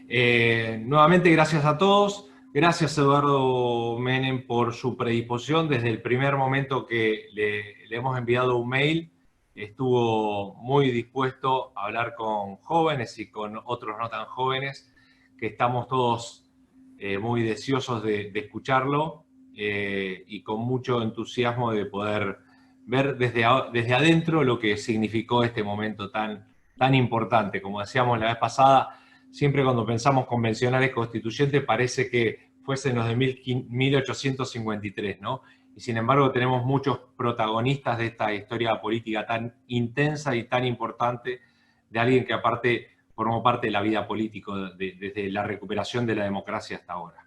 Nuevamente, gracias a todos. Gracias, Eduardo Menem, por su predisposición. Desde el primer momento que le hemos enviado un mail, estuvo muy dispuesto a hablar con jóvenes y con otros no tan jóvenes, que estamos todos muy deseosos de escucharlo y con mucho entusiasmo de poder ver desde adentro lo que significó este momento tan importante. Como decíamos la vez pasada, siempre cuando pensamos convencionales constituyentes parece que fuesen los de 1853, ¿no? Y sin embargo tenemos muchos protagonistas de esta historia política tan intensa y tan importante de alguien que aparte formó parte de la vida política desde la recuperación de la democracia hasta ahora.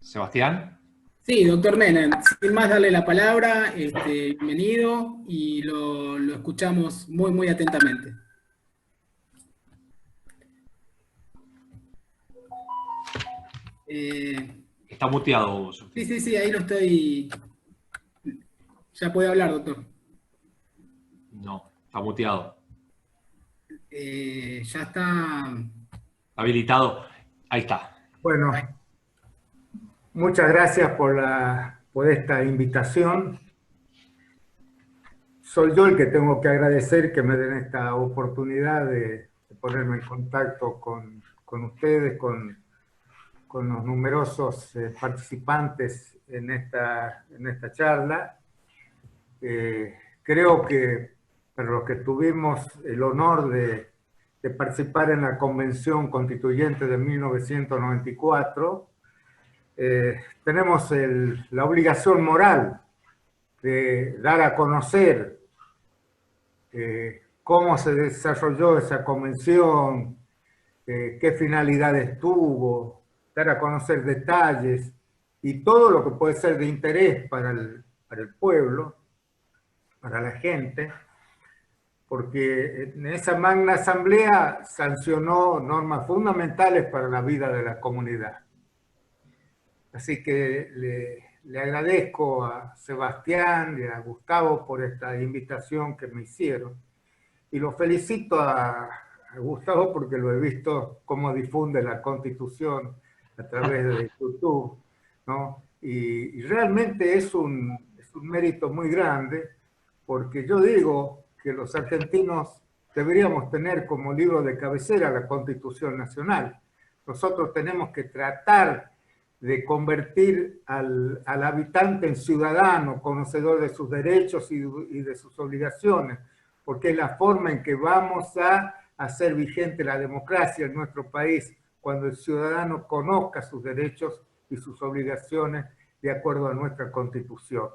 Sebastián. Sí, doctor Menem, sin más darle la palabra, bienvenido y lo escuchamos muy atentamente. Está muteado. Sí, ahí lo estoy. Ya puede hablar, doctor. No, está muteado. Ya está. Habilitado. Ahí está. Bueno, muchas gracias por esta invitación. Soy yo el que tengo que agradecer que me den esta oportunidad de ponerme en contacto con ustedes, con los numerosos participantes en esta charla. Creo que para los que tuvimos el honor de participar en la Convención Constituyente de 1994, tenemos la obligación moral de dar a conocer cómo se desarrolló esa convención, qué finalidades tuvo, dar a conocer detalles y todo lo que puede ser de interés para el pueblo, para la gente, porque en esa magna asamblea sancionó normas fundamentales para la vida de la comunidad. Así que le agradezco a Sebastián y a Gustavo por esta invitación que me hicieron. Y lo felicito a Gustavo porque lo he visto cómo difunde la Constitución a través de YouTube, ¿no? Y realmente es un mérito muy grande, porque yo digo que los argentinos deberíamos tener como libro de cabecera la Constitución Nacional. Nosotros tenemos que tratar de convertir al habitante en ciudadano, conocedor de sus derechos y de sus obligaciones, porque es la forma en que vamos a hacer vigente la democracia en nuestro país, cuando el ciudadano conozca sus derechos y sus obligaciones de acuerdo a nuestra Constitución.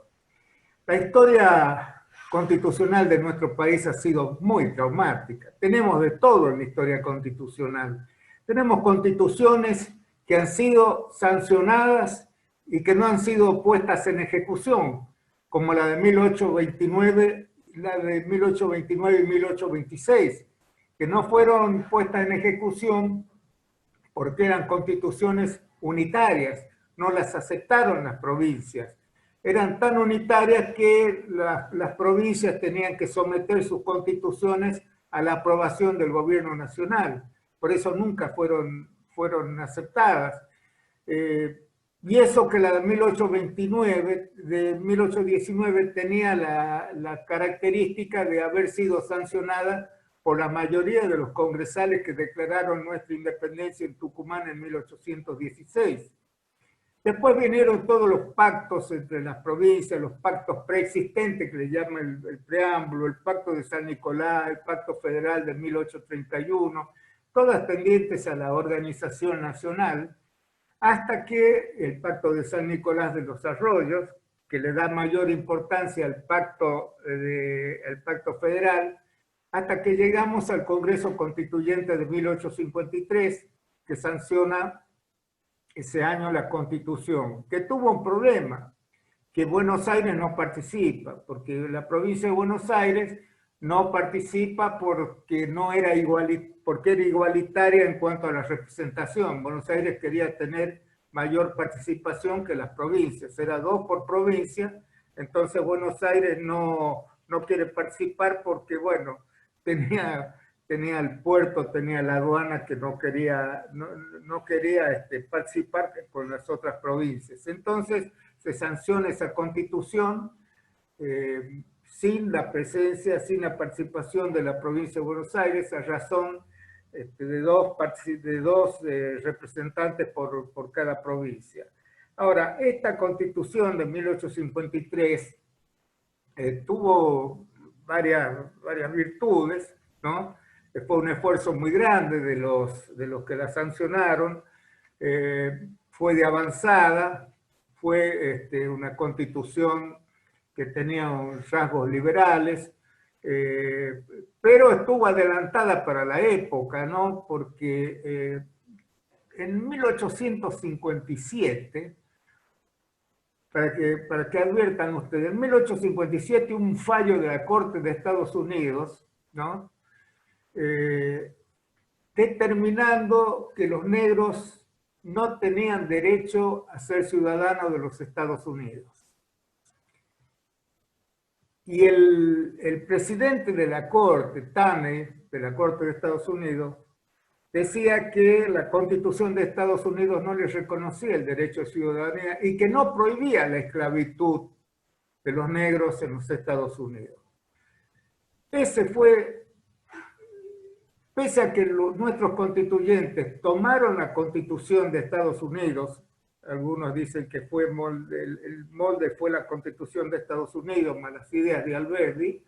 La historia constitucional de nuestro país ha sido muy traumática. Tenemos de todo en la historia constitucional. Tenemos constituciones que han sido sancionadas y que no han sido puestas en ejecución, como la de 1829, la de 1829 y 1826, que no fueron puestas en ejecución porque eran constituciones unitarias, no las aceptaron las provincias. Eran tan unitarias que las provincias tenían que someter sus constituciones a la aprobación del gobierno nacional. Por eso nunca fueron aceptadas. Y eso que la de 1819 tenía la característica de haber sido sancionada por la mayoría de los congresales que declararon nuestra independencia en Tucumán en 1816. Después vinieron todos los pactos entre las provincias, los pactos preexistentes que le llaman el preámbulo, el pacto de San Nicolás, el pacto federal de 1831, todas tendientes a la organización nacional, hasta que el pacto de San Nicolás de los Arroyos, que le da mayor importancia al pacto federal, hasta que llegamos al Congreso Constituyente de 1853, que sanciona ese año la Constitución, que tuvo un problema, que Buenos Aires no participa, porque la provincia de Buenos Aires no participa porque era igualitaria en cuanto a la representación. Buenos Aires quería tener mayor participación que las provincias, era 2 por provincia, entonces Buenos Aires no quiere participar porque, bueno, tenía tenía el puerto, tenía la aduana que no quería participar con las otras provincias. Entonces se sanciona esa constitución sin la presencia, sin la participación de la provincia de Buenos Aires, a razón de dos representantes por cada provincia. Ahora, esta constitución de 1853 tuvo varias virtudes, ¿no? Fue un esfuerzo muy grande de los que la sancionaron, fue de avanzada, fue una constitución que tenía rasgos liberales, pero estuvo adelantada para la época, ¿no? Porque en 1857, para que adviertan ustedes, en 1857 un fallo de la Corte de Estados Unidos, ¿no? Determinando que los negros no tenían derecho a ser ciudadanos de los Estados Unidos. Y el presidente de la Corte, Taney, de la Corte de Estados Unidos, decía que la Constitución de Estados Unidos no les reconocía el derecho a ciudadanía y que no prohibía la esclavitud de los negros en los Estados Unidos. Ese fue, pese a que nuestros constituyentes tomaron la Constitución de Estados Unidos, algunos dicen que el molde fue la Constitución de Estados Unidos, más las ideas de Alberdi,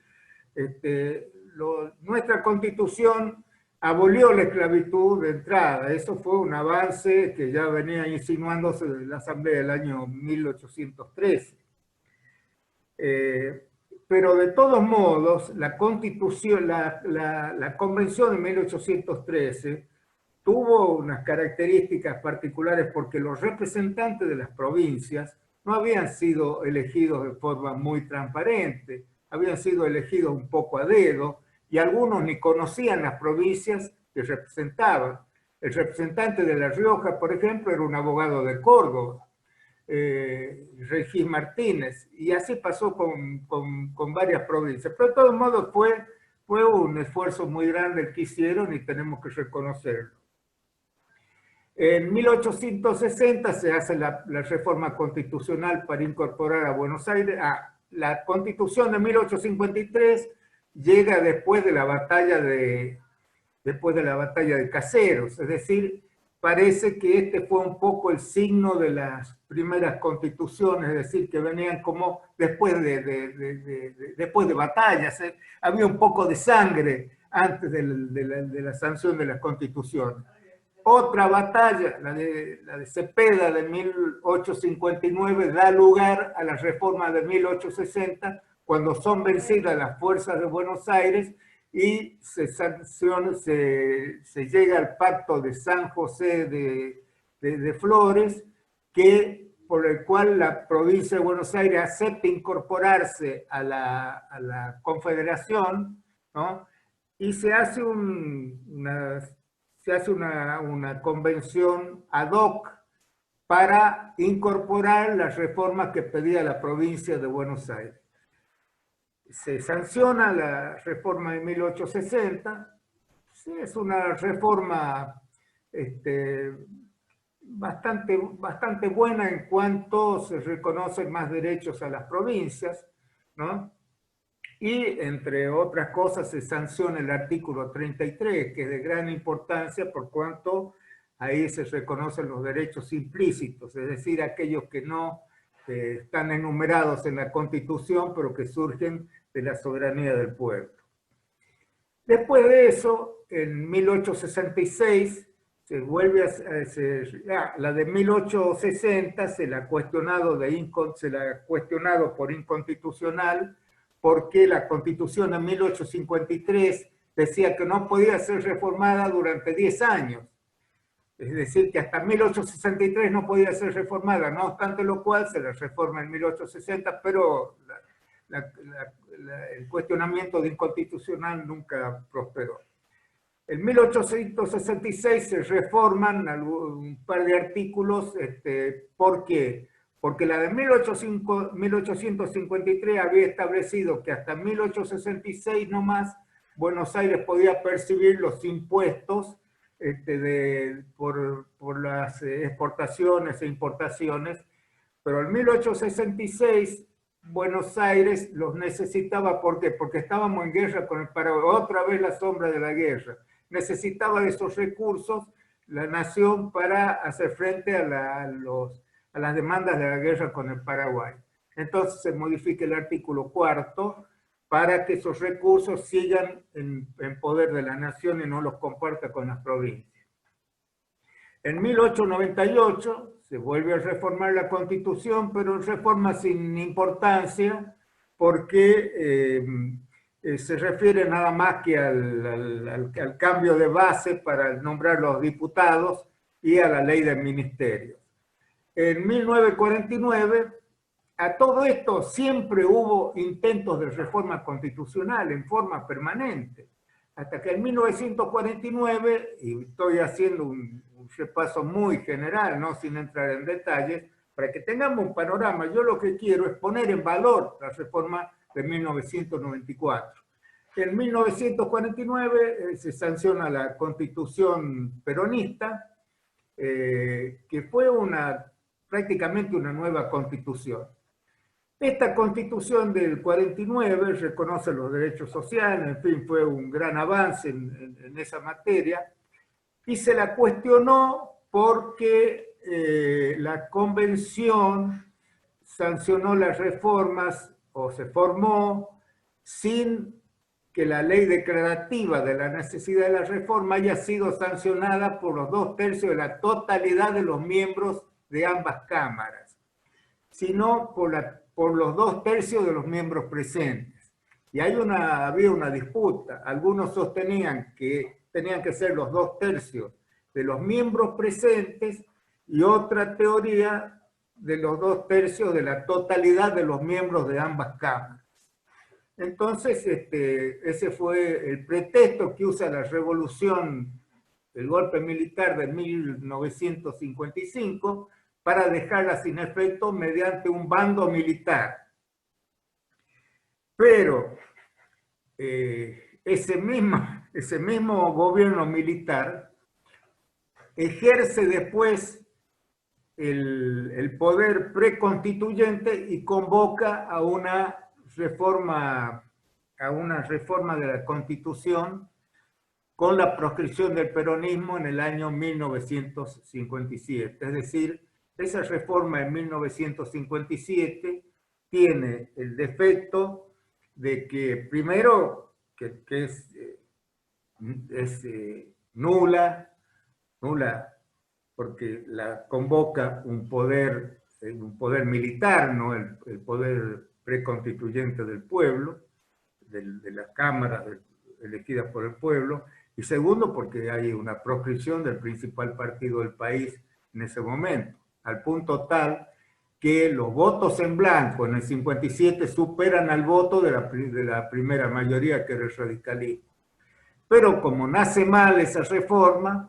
nuestra Constitución abolió la esclavitud de entrada. Eso fue un avance que ya venía insinuándose desde la Asamblea del año 1813. Pero de todos modos, la Constitución, la Convención de 1813 tuvo unas características particulares porque los representantes de las provincias no habían sido elegidos de forma muy transparente, habían sido elegidos un poco a dedo, y algunos ni conocían las provincias que representaban. El representante de La Rioja, por ejemplo, era un abogado de Córdoba, Regis Martínez, y así pasó con varias provincias. Pero de todos modos fue un esfuerzo muy grande el que hicieron y tenemos que reconocerlo. En 1860 se hace la reforma constitucional para incorporar a Buenos Aires. La Constitución de 1853 llega después de la batalla de Caseros, es decir, parece que este fue un poco el signo de las primeras constituciones, es decir, que venían como después de batallas, había un poco de sangre antes de la sanción de la Constitución. Otra batalla, la de Cepeda de 1859, da lugar a la reforma de 1860, cuando son vencidas las fuerzas de Buenos Aires y se llega al pacto de San José de Flores, por el cual la provincia de Buenos Aires acepta incorporarse a la Confederación, ¿no? Y se hace una convención ad hoc para incorporar las reformas que pedía la provincia de Buenos Aires. Se sanciona la reforma de 1860, sí, es una reforma bastante buena en cuanto se reconocen más derechos a las provincias, ¿no? Y, entre otras cosas, se sanciona el artículo 33, que es de gran importancia por cuanto ahí se reconocen los derechos implícitos, es decir, aquellos que no están enumerados en la Constitución, pero que surgen de la soberanía del pueblo. Después de eso, en 1866, se vuelve la de 1860 se la ha cuestionado por inconstitucional, porque la Constitución de 1853 decía que no podía ser reformada durante 10 años. Es decir, que hasta 1863 no podía ser reformada, no obstante lo cual se la reforma en 1860, pero el cuestionamiento de inconstitucional nunca prosperó. En 1866 se reforman un par de artículos. ¿Por qué? Porque la de 1853 había establecido que hasta 1866 nomás Buenos Aires podía percibir los impuestos por las exportaciones e importaciones, pero en 1866 Buenos Aires los necesitaba. ¿Por qué? Porque estábamos en guerra con el Paraguay, otra vez la sombra de la guerra. Necesitaba de esos recursos la nación para hacer frente a las demandas de la guerra con el Paraguay. Entonces se modifica el artículo 4 para que esos recursos sigan en poder de la nación y no los comparta con las provincias. En 1898 se vuelve a reformar la Constitución, pero reforma sin importancia porque se refiere nada más que al cambio de base para nombrar los diputados y a la ley de ministerios. En 1949, a todo esto siempre hubo intentos de reforma constitucional en forma permanente, hasta que en 1949, y estoy haciendo un repaso muy general, ¿no? Sin entrar en detalles, para que tengamos un panorama, yo lo que quiero es poner en valor la reforma de 1994. En 1949 se sanciona la Constitución peronista, que fue prácticamente una nueva constitución. Esta Constitución del 49 reconoce los derechos sociales, en fin, fue un gran avance en esa materia, y se la cuestionó porque la Convención sancionó las reformas, o se formó, sin que la ley declarativa de la necesidad de la reforma haya sido sancionada por los 2/3 de la totalidad de los miembros de ambas cámaras, sino por los 2/3 de los miembros presentes. Y había una disputa. Algunos sostenían que tenían que ser los 2/3 de los miembros presentes y otra teoría de los 2/3 de la totalidad de los miembros de ambas cámaras. Entonces, ese fue el pretexto que usa la revolución, el golpe militar de 1955, para dejarla sin efecto mediante un bando militar. Pero ese mismo gobierno militar ejerce después el poder preconstituyente y convoca a una reforma de la Constitución con la proscripción del peronismo en el año 1957. Es decir, esa reforma en 1957 tiene el defecto de que, primero, que es nula, porque la convoca un poder militar, no el poder preconstituyente del pueblo, de las cámaras elegidas por el pueblo, y segundo, porque hay una proscripción del principal partido del país en ese momento, al punto tal que los votos en blanco en el 57 superan al voto de la primera mayoría, que era el radicalismo. Pero como nace mal esa reforma,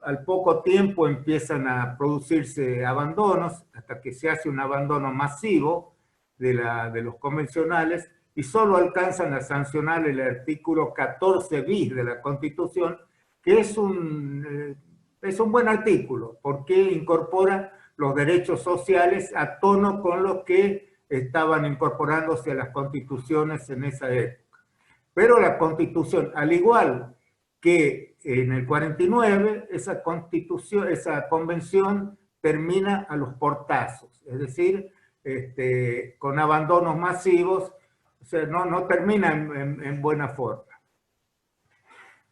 al poco tiempo empiezan a producirse abandonos, hasta que se hace un abandono masivo de los convencionales, y solo alcanzan a sancionar el artículo 14 bis de la Constitución, que es un buen artículo, porque incorpora los derechos sociales a tono con los que estaban incorporándose a las constituciones en esa época. Pero la Constitución, al igual que en el 49, esa convención termina a los portazos, es decir, con abandonos masivos, o sea, no termina en buena forma.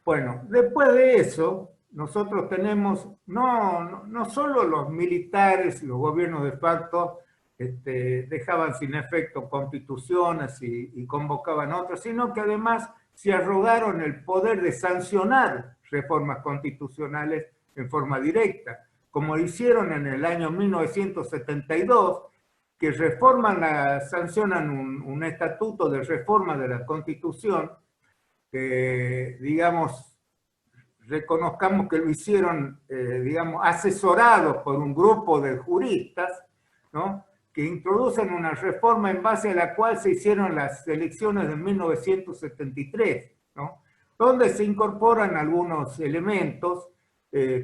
Bueno, después de eso, nosotros tenemos, no solo los militares y los gobiernos de facto dejaban sin efecto constituciones y convocaban otras, sino que además se arrogaron el poder de sancionar reformas constitucionales en forma directa, como hicieron en el año 1972, que sancionan un estatuto de reforma de la Constitución, digamos, reconozcamos que lo hicieron, digamos, asesorados por un grupo de juristas, ¿no?, que introducen una reforma en base a la cual se hicieron las elecciones de 1973, ¿no? Donde se incorporan algunos elementos,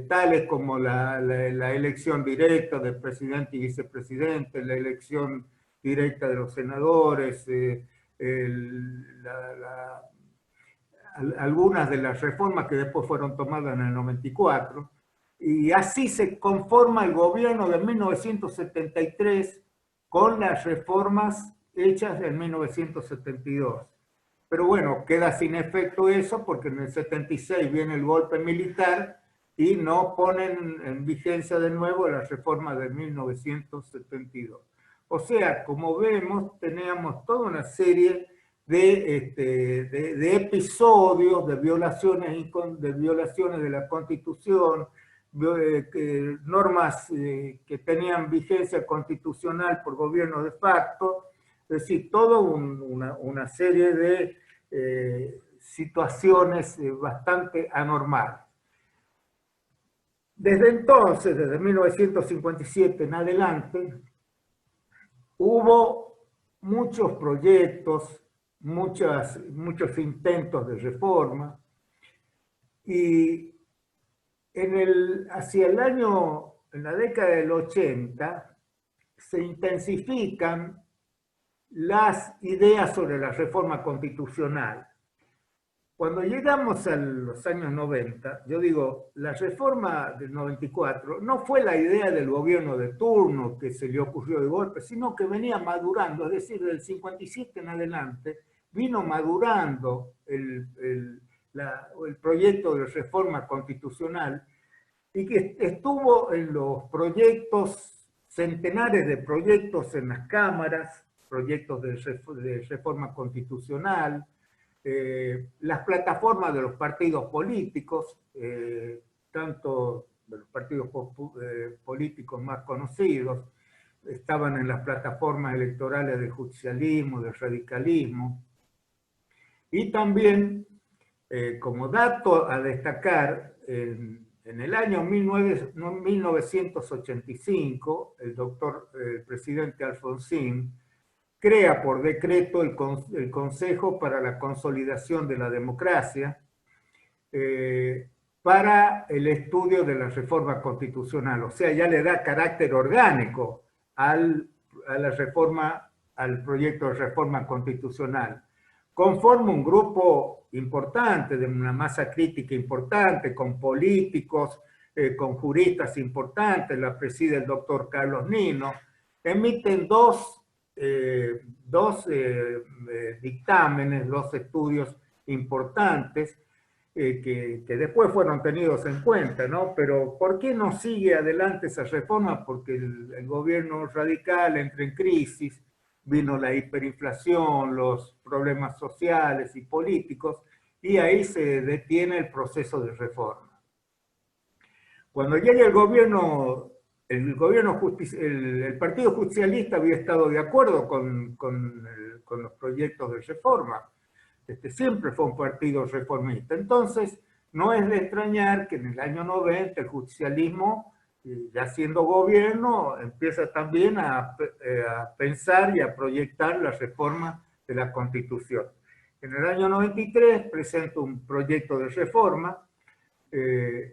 tales como la elección directa del presidente y vicepresidente, la elección directa de los senadores, algunas de las reformas que después fueron tomadas en el 94, y así se conforma el gobierno de 1973 con las reformas hechas en 1972. Pero bueno, queda sin efecto eso porque en el 76 viene el golpe militar y no ponen en vigencia de nuevo la reforma de 1972. O sea, como vemos, teníamos toda una serie de episodios, de violaciones de la Constitución, normas que tenían vigencia constitucional por gobierno de facto, es decir, toda una serie de situaciones bastante anormales. Desde entonces, desde 1957 en adelante, hubo muchos proyectos, muchos intentos de reforma, y hacia en la década del 80, se intensifican las ideas sobre la reforma constitucional. Cuando llegamos a los años 90, yo digo, la reforma del 94 no fue la idea del gobierno de turno que se le ocurrió de golpe, sino que venía madurando, es decir, del 57 en adelante, vino madurando el proyecto de reforma constitucional y que estuvo en los proyectos, centenares de proyectos en las cámaras, proyectos de reforma constitucional, las plataformas de los partidos políticos, tanto de los partidos políticos más conocidos, estaban en las plataformas electorales del justicialismo, del radicalismo, y también, como dato a destacar, en el año 1985, el presidente Alfonsín crea por decreto el Consejo para la Consolidación de la Democracia para el estudio de la reforma constitucional. O sea, ya le da carácter orgánico al proyecto de reforma constitucional. Conforma un grupo importante, de una masa crítica importante, con políticos, con juristas importantes, la preside el doctor Carlos Nino, emiten dos dictámenes, dos estudios importantes que después fueron tenidos en cuenta, ¿no? Pero ¿por qué no sigue adelante esa reforma? Porque el gobierno radical entra en crisis, vino la hiperinflación, los problemas sociales y políticos, y ahí se detiene el proceso de reforma. Cuando llega el Partido Justicialista había estado de acuerdo con los proyectos de reforma. Siempre fue un partido reformista. Entonces, no es de extrañar que en el año 90 el justicialismo, ya siendo gobierno, empieza también a pensar y a proyectar la reforma de la Constitución. En el año 93 presenta un proyecto de reforma.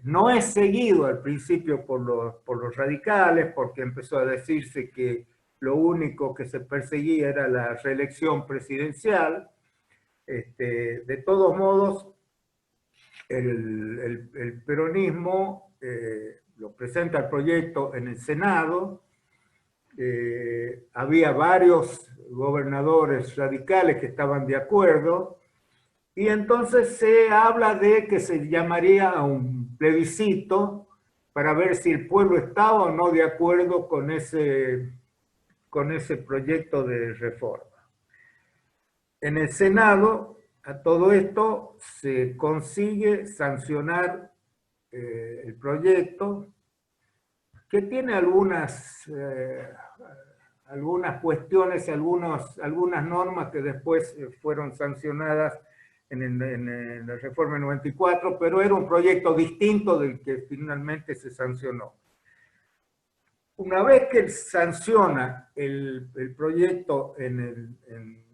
No es seguido al principio por los radicales, porque empezó a decirse que lo único que se perseguía era la reelección presidencial. De todos modos, el peronismo lo presenta el proyecto en el Senado. Había varios gobernadores radicales que estaban de acuerdo, y entonces se habla de que se llamaría a un plebiscito para ver si el pueblo estaba o no de acuerdo con ese proyecto de reforma. En el Senado, a todo esto, se consigue sancionar el proyecto, que tiene algunas cuestiones, algunas normas que después fueron sancionadas en la reforma 94, pero era un proyecto distinto del que finalmente se sancionó. una vez que sanciona el proyecto en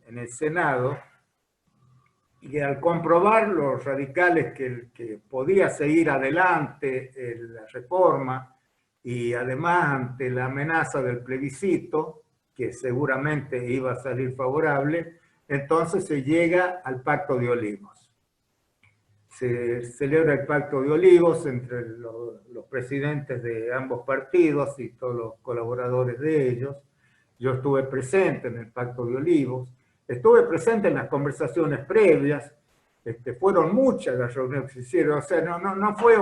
el Senado, y al comprobar los radicales que podía seguir adelante la reforma, y además ante la amenaza del plebiscito, que seguramente iba a salir favorable, entonces se llega al Pacto de Olivos. Se celebra el Pacto de Olivos entre los presidentes de ambos partidos y todos los colaboradores de ellos. Yo estuve presente en el Pacto de Olivos, estuve presente en las conversaciones previas, fueron muchas las reuniones que se hicieron, o sea, no fue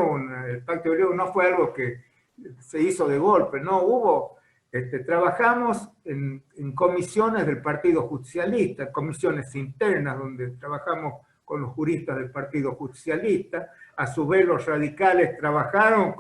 el Pacto de Olivos no fue algo que se hizo de golpe, no, hubo, trabajamos en comisiones del Partido Justicialista, comisiones internas donde trabajamos con los juristas del Partido Justicialista, a su vez los radicales trabajaron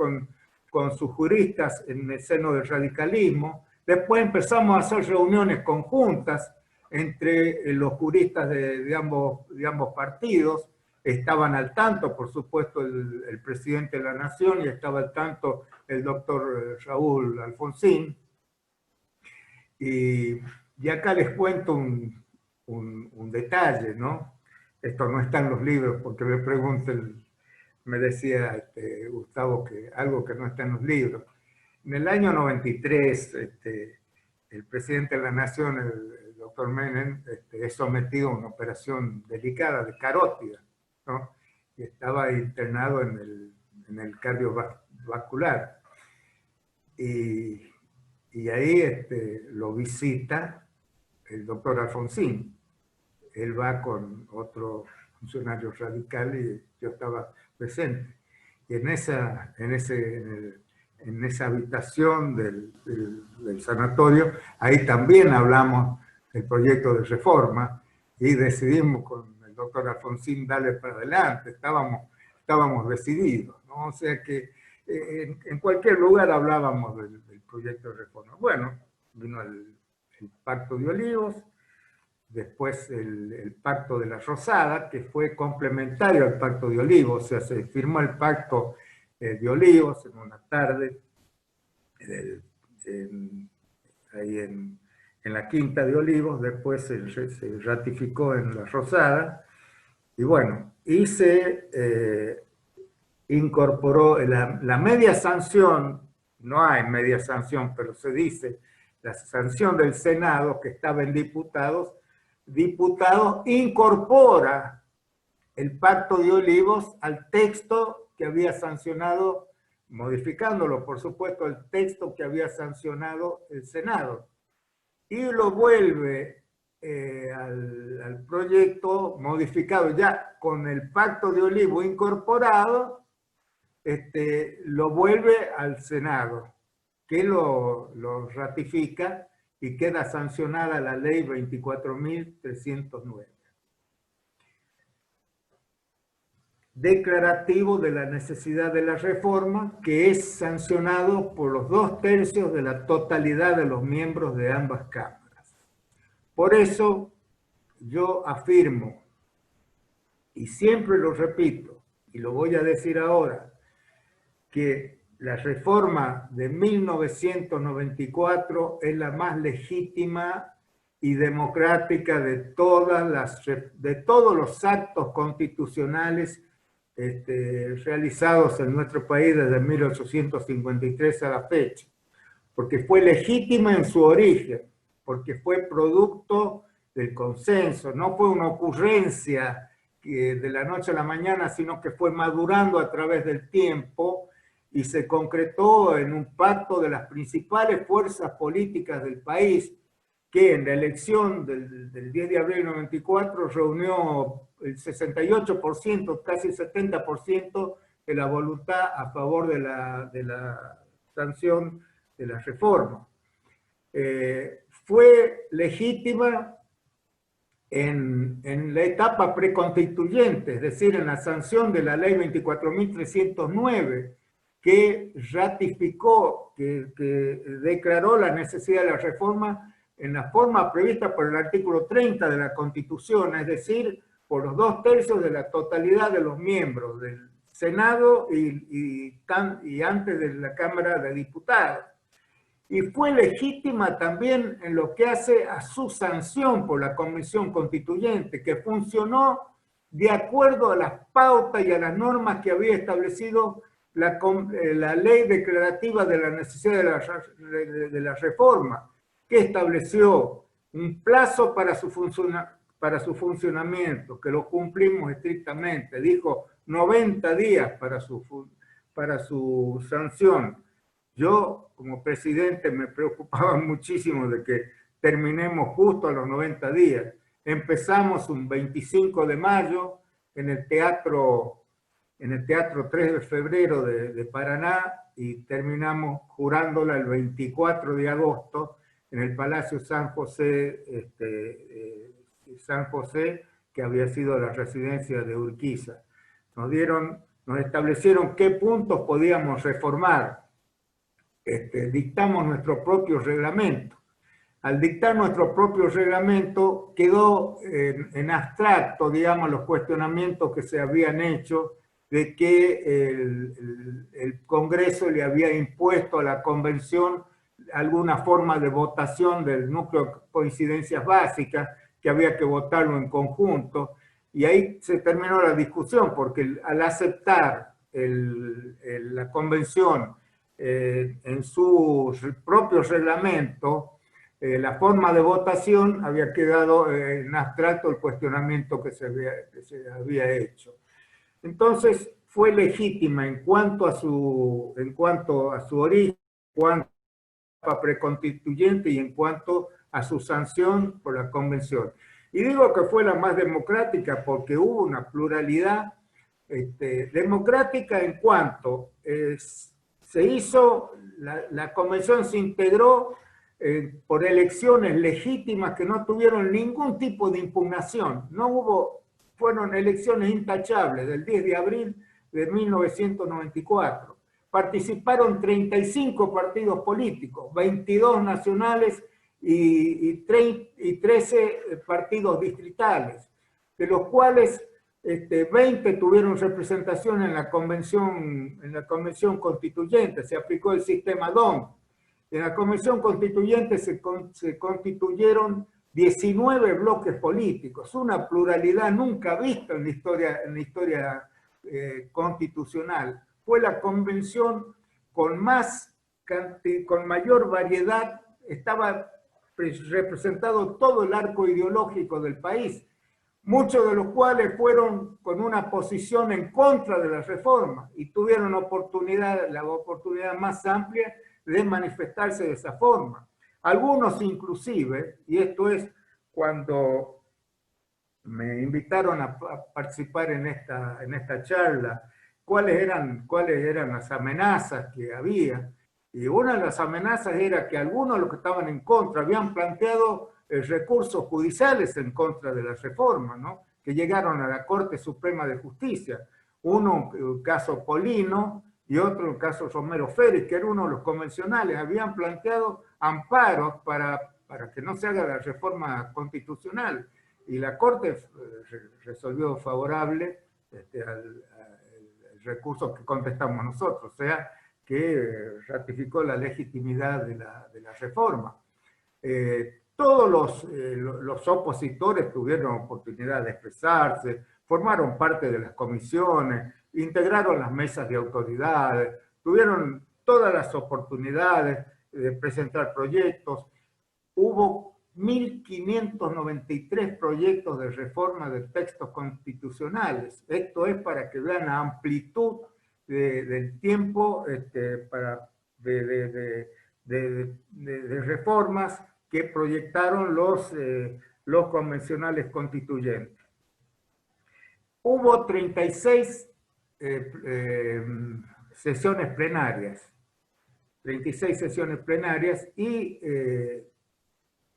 con sus juristas en el seno del radicalismo, después empezamos a hacer reuniones conjuntas entre los juristas de ambos partidos, estaban al tanto, por supuesto, el presidente de la Nación, y estaba al tanto el doctor Raúl Alfonsín. Y acá les cuento un detalle, ¿no? Esto no está en los libros, porque me decía Gustavo que algo que no está en los libros. En el año 93, el presidente de la Nación, el doctor Menem, es sometido a una operación delicada de carótida, ¿no? Y estaba internado en el cardiovascular. Y ahí lo visita el doctor Alfonsín. Él va con otro funcionario radical y yo estaba presente. Y en esa habitación del sanatorio, ahí también hablamos del proyecto de reforma y decidimos con el doctor Alfonsín darle para adelante. Estábamos decididos, ¿no? O sea que en cualquier lugar hablábamos del proyecto de reforma. Bueno, vino el Pacto de Olivos, después el Pacto de la Rosada, que fue complementario al Pacto de Olivos, o sea, se firmó el Pacto de Olivos en una tarde, ahí en la Quinta de Olivos, después se ratificó en la Rosada, y bueno, y se incorporó la media sanción, no hay media sanción, pero se dice, la sanción del Senado, que estaba en diputados incorpora el Pacto de Olivos al texto que había sancionado, modificándolo, por supuesto, el texto que había sancionado el Senado. Y lo vuelve al proyecto modificado ya con el Pacto de Olivos incorporado, lo vuelve al Senado, que lo ratifica y queda sancionada la ley 24.309. Declarativo de la necesidad de la reforma, que es sancionado por los 2/3 de la totalidad de los miembros de ambas cámaras. Por eso yo afirmo, y siempre lo repito, y lo voy a decir ahora, que la reforma de 1994 es la más legítima y democrática de todos los actos constitucionales realizados en nuestro país desde 1853 a la fecha, porque fue legítima en su origen, porque fue producto del consenso, no fue una ocurrencia de la noche a la mañana, sino que fue madurando a través del tiempo y se concretó en un pacto de las principales fuerzas políticas del país, que en la elección del 10 de abril de 94 reunió el 68%, casi el 70% de la voluntad a favor de la sanción de la reforma. Fue legítima en la etapa preconstituyente, es decir, en la sanción de la ley 24.309, que ratificó, que declaró la necesidad de la reforma en la forma prevista por el artículo 30 de la Constitución, es decir, por los 2/3 de la totalidad de los miembros del Senado y antes de la Cámara de Diputados. y fue legítima también en lo que hace a su sanción por la Convención Constituyente, que funcionó de acuerdo a las pautas y a las normas que había establecido la ley declarativa de la necesidad de la reforma, que estableció un plazo para su funcionamiento, que lo cumplimos estrictamente. Dijo 90 días para su sanción. Yo, como presidente, me preocupaba muchísimo de que terminemos justo a los 90 días. Empezamos un 25 de mayo en el Teatro 3 de febrero de Paraná y terminamos jurándola el 24 de agosto en el Palacio San José, que había sido la residencia de Urquiza. Nos establecieron qué puntos podíamos reformar. Dictamos nuestro propio reglamento. Al dictar nuestro propio reglamento quedó en abstracto, digamos, los cuestionamientos que se habían hecho de que el Congreso le había impuesto a la Convención alguna forma de votación del núcleo de coincidencias básicas, que había que votarlo en conjunto, y ahí se terminó la discusión, porque al aceptar la Convención en su propio reglamento, la forma de votación había quedado en abstracto el cuestionamiento que se había hecho. Entonces fue legítima en cuanto a su origen, en cuanto a preconstituyente y en cuanto a su sanción por la Convención. Y digo que fue la más democrática porque hubo una pluralidad democrática en cuanto se hizo, la Convención se integró por elecciones legítimas que no tuvieron ningún tipo de impugnación. Fueron elecciones intachables del 10 de abril de 1994. Participaron 35 partidos políticos, 22 nacionales y 13 partidos distritales, de los cuales 20 tuvieron representación en la Convención Constituyente. Se aplicó el sistema DON. En la Convención Constituyente se constituyeron 19 bloques políticos, una pluralidad nunca vista en la historia constitucional. Fue la convención con mayor variedad, estaba representado todo el arco ideológico del país, muchos de los cuales fueron con una posición en contra de la reforma y tuvieron la oportunidad más amplia de manifestarse de esa forma. Algunos inclusive, y esto es cuando me invitaron a participar en esta charla, cuáles eran las amenazas que había. Y una de las amenazas era que algunos de los que estaban en contra habían planteado recursos judiciales en contra de la reforma, ¿no? Que llegaron a la Corte Suprema de Justicia. Uno, el caso Polino, y otro, el caso Romero Félix, que era uno de los convencionales. Habían planteado amparos para que no se haga la reforma constitucional. Y la Corte resolvió favorable al recurso que contestamos nosotros, o sea, que ratificó la legitimidad de la reforma. Todos los opositores tuvieron oportunidad de expresarse, formaron parte de las comisiones, integraron las mesas de autoridades, tuvieron todas las oportunidades de presentar proyectos. Hubo 1.593 proyectos de reforma de textos constitucionales. Esto es para que vean la amplitud del tiempo de reformas que proyectaron los convencionales constituyentes. Hubo 36 sesiones plenarias, 36 sesiones plenarias, y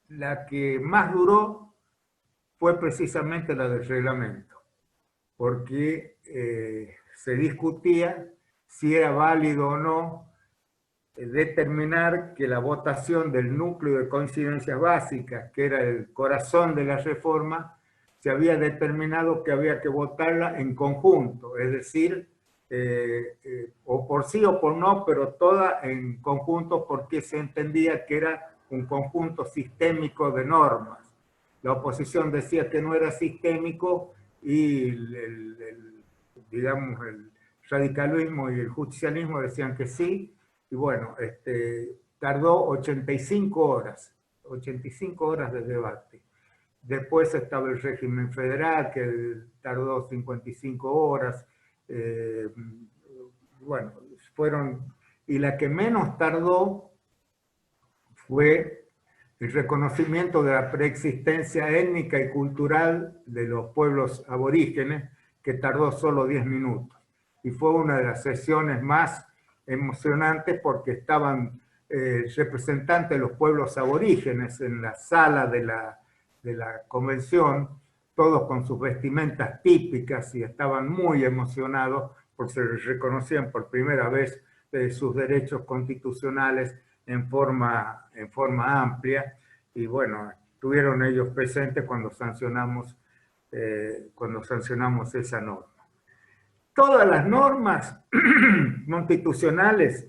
la que más duró fue precisamente la del reglamento, porque se discutía si era válido o no determinar que la votación del núcleo de coincidencias básicas, que era el corazón de la reforma, se había determinado que había que votarla en conjunto, es decir, o por sí o por no, pero toda en conjunto porque se entendía que era un conjunto sistémico de normas. La oposición decía que no era sistémico y digamos, el radicalismo y el justicialismo decían que sí, y bueno, tardó 85 horas de debate. Después estaba el régimen federal, que tardó 55 horas. Bueno, y la que menos tardó fue el reconocimiento de la preexistencia étnica y cultural de los pueblos aborígenes, que tardó solo 10 minutos. Y fue una de las sesiones más emocionantes porque estaban representantes de los pueblos aborígenes en la sala de la convención, todos con sus vestimentas típicas y estaban muy emocionados porque se les reconocían por primera vez sus derechos constitucionales en forma amplia, y bueno, estuvieron ellos presentes cuando sancionamos esa norma. Todas las normas constitucionales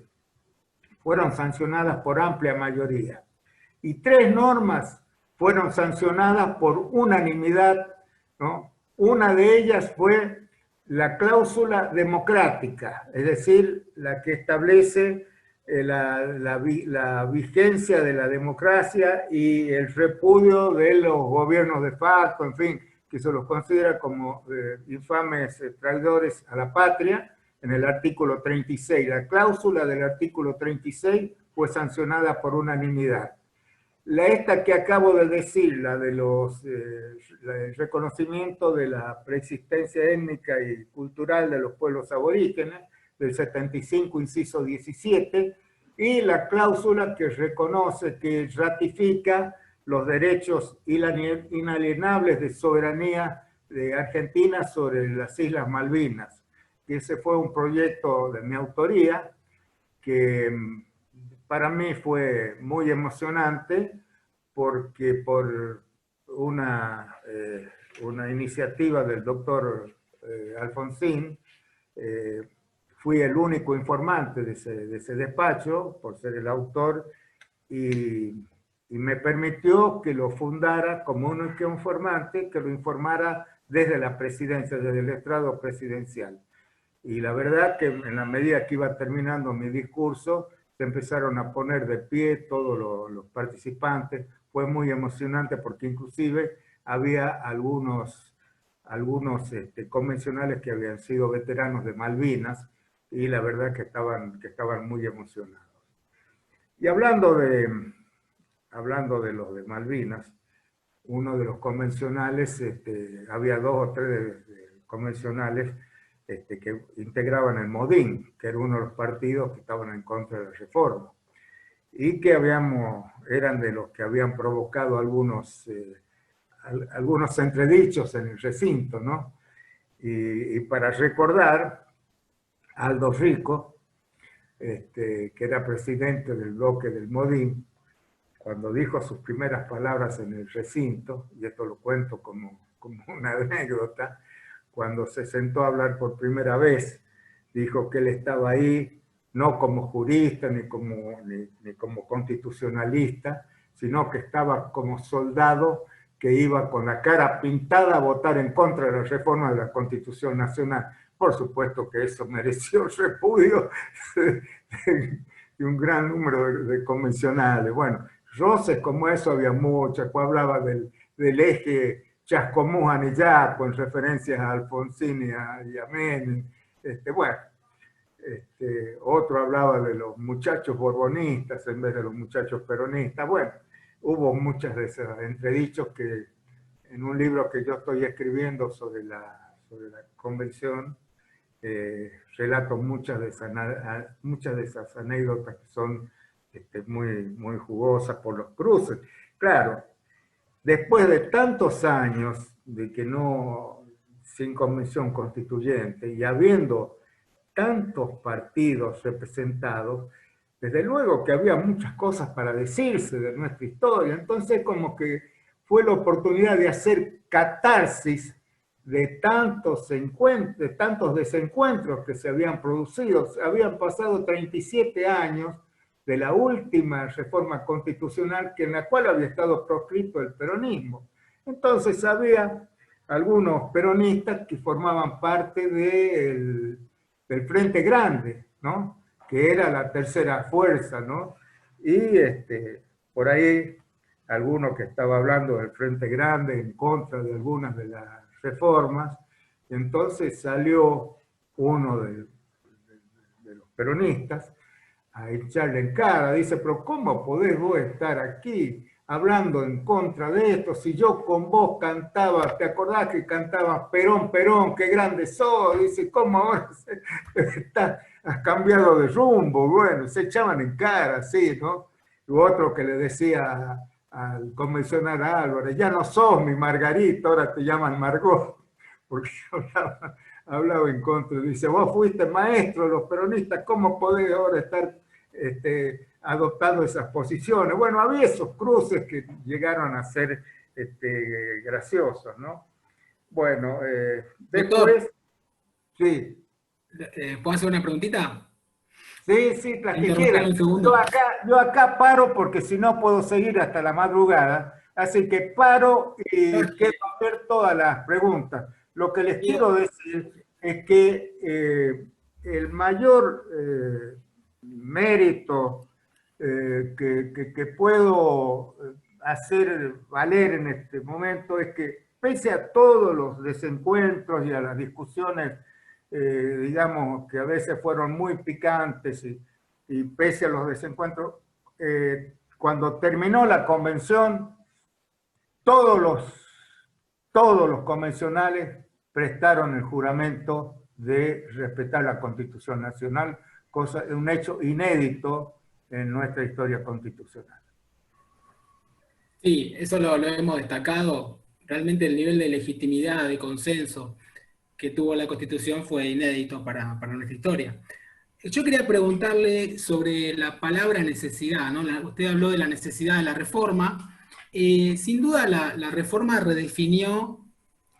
fueron sancionadas por amplia mayoría, y 3 normas fueron sancionadas por unanimidad, ¿no? Una de ellas fue la cláusula democrática, es decir, la que establece la vigencia de la democracia y el repudio de los gobiernos de facto, en fin, que se los considera como infames traidores a la patria, en el artículo 36. La cláusula del artículo 36 fue sancionada por unanimidad. Esta que acabo de decir, la de el reconocimiento de la preexistencia étnica y cultural de los pueblos aborígenes, del 75, inciso 17, y la cláusula que reconoce, que ratifica los derechos inalienables de soberanía de Argentina sobre las Islas Malvinas. Y ese fue un proyecto de mi autoría que para mí fue muy emocionante porque por una iniciativa del doctor Alfonsín, fui el único informante de ese despacho, por ser el autor, y me permitió que lo fundara como único informante, que lo informara desde la presidencia, desde el estrado presidencial. Y la verdad que en la medida que iba terminando mi discurso, se empezaron a poner de pie todos los participantes. Fue muy emocionante porque inclusive había algunos convencionales que habían sido veteranos de Malvinas, y la verdad que estaban muy emocionados. Y hablando de los de Malvinas, uno de los convencionales, había 2 o 3 convencionales que integraban el MODIN, que era uno de los partidos que estaban en contra de la reforma, y que eran de los que habían provocado algunos entredichos en el recinto, ¿no? Y para recordar, Aldo Rico, que era presidente del bloque del MODIN, cuando dijo sus primeras palabras en el recinto, y esto lo cuento como una anécdota, cuando se sentó a hablar por primera vez, dijo que él estaba ahí no como jurista ni como constitucionalista, sino que estaba como soldado que iba con la cara pintada a votar en contra de la reforma de la Constitución Nacional. Por supuesto que eso mereció el repudio de un gran número de convencionales. Bueno, roces como eso había muchas, hablaba del eje Chascomús-Anillaco, con referencias a Alfonsín y a Menem. Otro hablaba de los muchachos borbonistas en vez de los muchachos peronistas. Bueno, hubo muchas de esos entredichos que en un libro que yo estoy escribiendo sobre la convención, relato muchas de esas anécdotas que son muy, muy jugosas por los cruces. Claro, después de tantos años sin convención constituyente y habiendo tantos partidos representados, desde luego que había muchas cosas para decirse de nuestra historia. Entonces como que fue la oportunidad de hacer catarsis de tantos desencuentros que se habían producido. Habían pasado 37 años de la última reforma constitucional en la cual había estado proscrito el peronismo. Entonces había algunos peronistas que formaban parte del Frente Grande, ¿no? Que era la tercera fuerza, ¿no? Y por ahí alguno que estaba hablando del Frente Grande en contra de algunas de las reformas. Entonces salió uno de los peronistas a echarle en cara, dice, pero ¿cómo podés vos estar aquí hablando en contra de esto? Si yo con vos cantaba, ¿te acordás que cantabas Perón, Perón, qué grande sos? Dice, ¿cómo ahora has cambiado de rumbo? Bueno, se echaban en cara, así, ¿no? Y otro que le decía al convencional Álvarez, ya no sos mi Margarita, ahora te llaman Margot, porque hablaba en contra. Dice, vos fuiste maestro de los peronistas, ¿cómo podés ahora estar adoptando esas posiciones? Bueno, había esos cruces que llegaron a ser graciosos, ¿no? Bueno, después... Sí. ¿Puedo hacer una preguntita? Sí, sí, las que quieran. Yo acá paro porque si no puedo seguir hasta la madrugada. Así que paro y quiero hacer todas las preguntas. Lo que les quiero decir es que el mayor mérito que puedo hacer valer en este momento es que pese a todos los desencuentros y a las discusiones digamos, que a veces fueron muy picantes y pese a los desencuentros, cuando terminó la convención, todos los convencionales prestaron el juramento de respetar la Constitución Nacional, un hecho inédito en nuestra historia constitucional. Sí, eso lo hemos destacado. Realmente el nivel de legitimidad, de consenso que tuvo la Constitución fue inédito para nuestra historia. Yo quería preguntarle sobre la palabra necesidad, ¿no? Usted habló de la necesidad de la reforma. Sin duda la reforma redefinió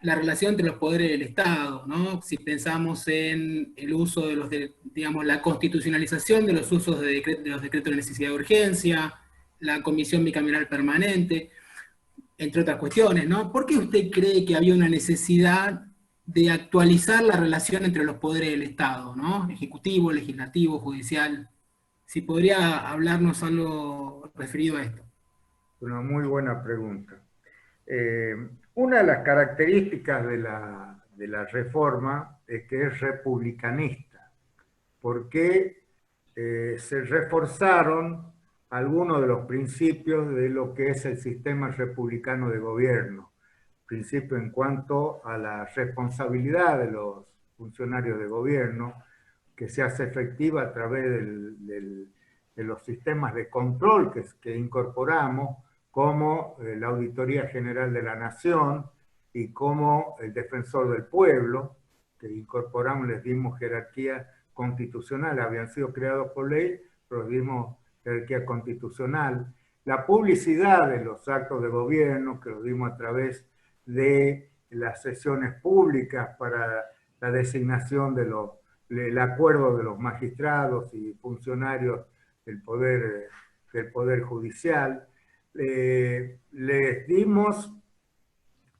la relación entre los poderes del Estado, ¿no? Si pensamos en el uso de digamos, la constitucionalización de los usos de los decretos de necesidad de urgencia, la comisión bicameral permanente, entre otras cuestiones, ¿no? ¿Por qué usted cree que había una necesidad de actualizar la relación entre los poderes del Estado, ¿no? Ejecutivo, legislativo, judicial? Si podría hablarnos algo referido a esto. Una muy buena pregunta. Una de las características de la reforma es que es republicanista, porque se reforzaron algunos de los principios de lo que es el sistema republicano de gobierno. Principio en cuanto a la responsabilidad de los funcionarios de gobierno, que se hace efectiva a través de los sistemas de control que incorporamos, como la Auditoría General de la Nación y como el Defensor del Pueblo, que incorporamos, les dimos jerarquía constitucional, habían sido creados por ley, pero les dimos jerarquía constitucional. La publicidad de los actos de gobierno, que los dimos a través de las sesiones públicas para la designación del acuerdo de los magistrados y funcionarios del Poder Judicial. Les dimos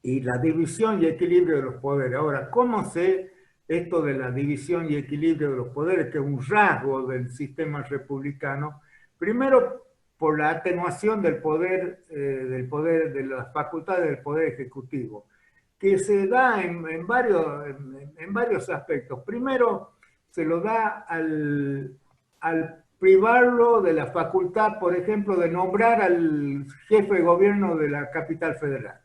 y la división y equilibrio de los poderes. Ahora, ¿cómo sé esto de la división y equilibrio de los poderes, que es un rasgo del sistema republicano? Primero, por la atenuación del poder, de las facultades del Poder Ejecutivo, que se da en varios aspectos. Primero, se lo da al privarlo de la facultad, por ejemplo, de nombrar al jefe de gobierno de la capital federal,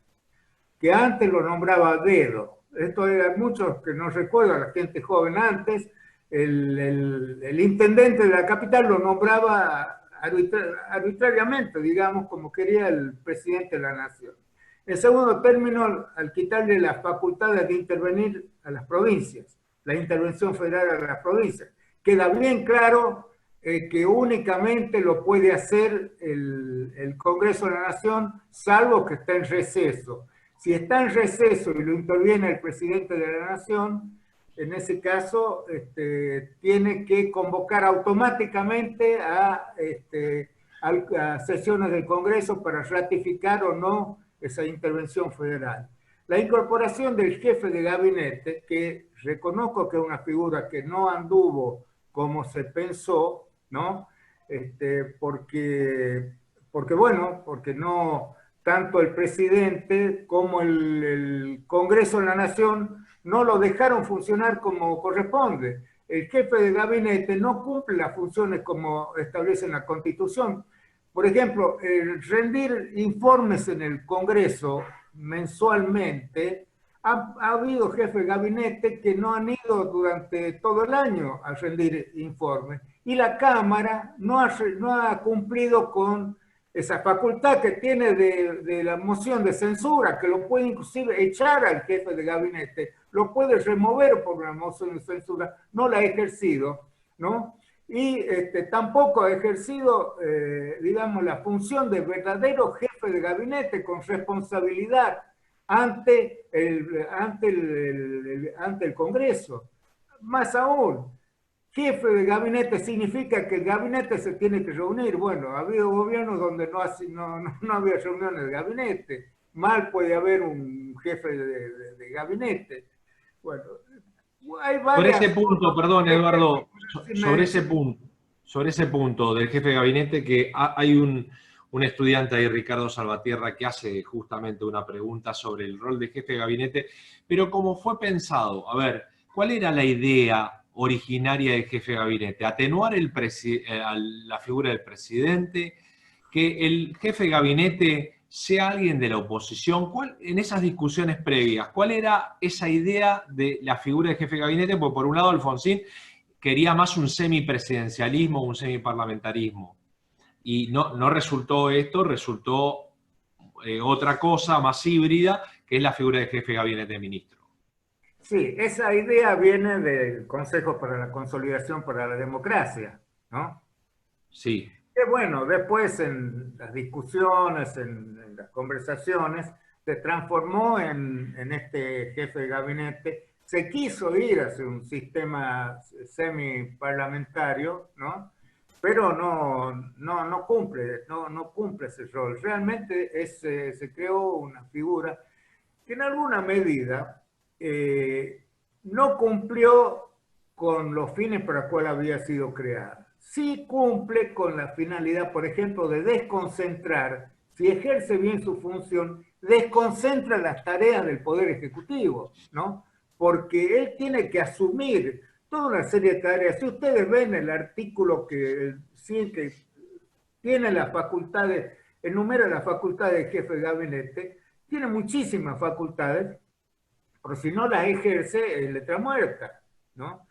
que antes lo nombraba a dedo. Esto era muchos que no recuerdan, la gente joven antes, el intendente de la capital lo nombraba arbitrariamente, digamos, como quería el presidente de la nación. En segundo término, al quitarle las facultades de intervenir a las provincias, la intervención federal a las provincias, queda bien claro que únicamente lo puede hacer el Congreso de la Nación, salvo que esté en receso. Si está en receso y lo interviene el presidente de la Nación, en ese caso tiene que convocar automáticamente a sesiones del Congreso para ratificar o no esa intervención federal. La incorporación del jefe de gabinete, que reconozco que es una figura que no anduvo como se pensó, ¿no? Porque no, tanto el presidente como el Congreso de la Nación no lo dejaron funcionar como corresponde. El jefe de gabinete no cumple las funciones como establece la Constitución. Por ejemplo, el rendir informes en el Congreso mensualmente, ha habido jefes de gabinete que no han ido durante todo el año a rendir informes. Y la Cámara no ha cumplido con esa facultad que tiene de la moción de censura, que lo puede inclusive echar al jefe de gabinete, lo puede remover por una moción de censura, no la ha ejercido, ¿no? Y tampoco ha ejercido, digamos, la función de verdadero jefe de gabinete con responsabilidad ante el Congreso. Más aún, jefe de gabinete significa que el gabinete se tiene que reunir. Bueno, ha habido gobiernos donde no había reuniones de gabinete. Mal puede haber un jefe de gabinete. Bueno, hay varias... Sobre ese punto, perdón, Eduardo, sobre ese punto del jefe de gabinete, que hay un estudiante ahí, Ricardo Salvatierra, que hace justamente una pregunta sobre el rol de jefe de gabinete, pero como fue pensado, a ver, ¿cuál era la idea originaria del jefe de gabinete? Atenuar la figura del presidente, que el jefe de gabinete sea alguien de la oposición. En esas discusiones previas, ¿cuál era esa idea de la figura del jefe de gabinete? Porque por un lado Alfonsín quería más un semipresidencialismo, un semiparlamentarismo. Y no resultó esto, resultó otra cosa más híbrida, que es la figura del jefe de gabinete de ministro. Sí, esa idea viene del Consejo para la Consolidación para la Democracia, ¿no? Sí. Que bueno, después en las discusiones, en las conversaciones, se transformó en este jefe de gabinete. Se quiso ir hacia un sistema semiparlamentario, ¿no? Pero no cumple ese rol. Realmente se creó una figura que en alguna medida no cumplió con los fines para los cuales había sido creada. Sí cumple con la finalidad, por ejemplo, de desconcentrar, si ejerce bien su función, desconcentra las tareas del Poder Ejecutivo, ¿no? Porque él tiene que asumir toda una serie de tareas. Si ustedes ven el artículo que tiene las facultades, enumera las facultades del jefe de gabinete, tiene muchísimas facultades, pero si no las ejerce, es letra muerta, ¿no?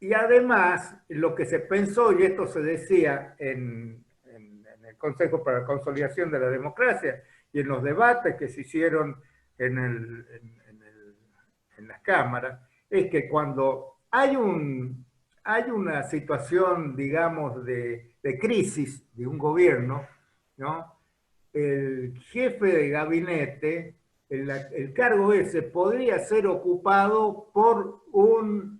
Y además, lo que se pensó, y esto se decía en el Consejo para la Consolidación de la Democracia y en los debates que se hicieron en las cámaras, es que cuando hay una situación, digamos, de crisis de un gobierno, ¿no? El jefe de gabinete, el cargo ese podría ser ocupado por un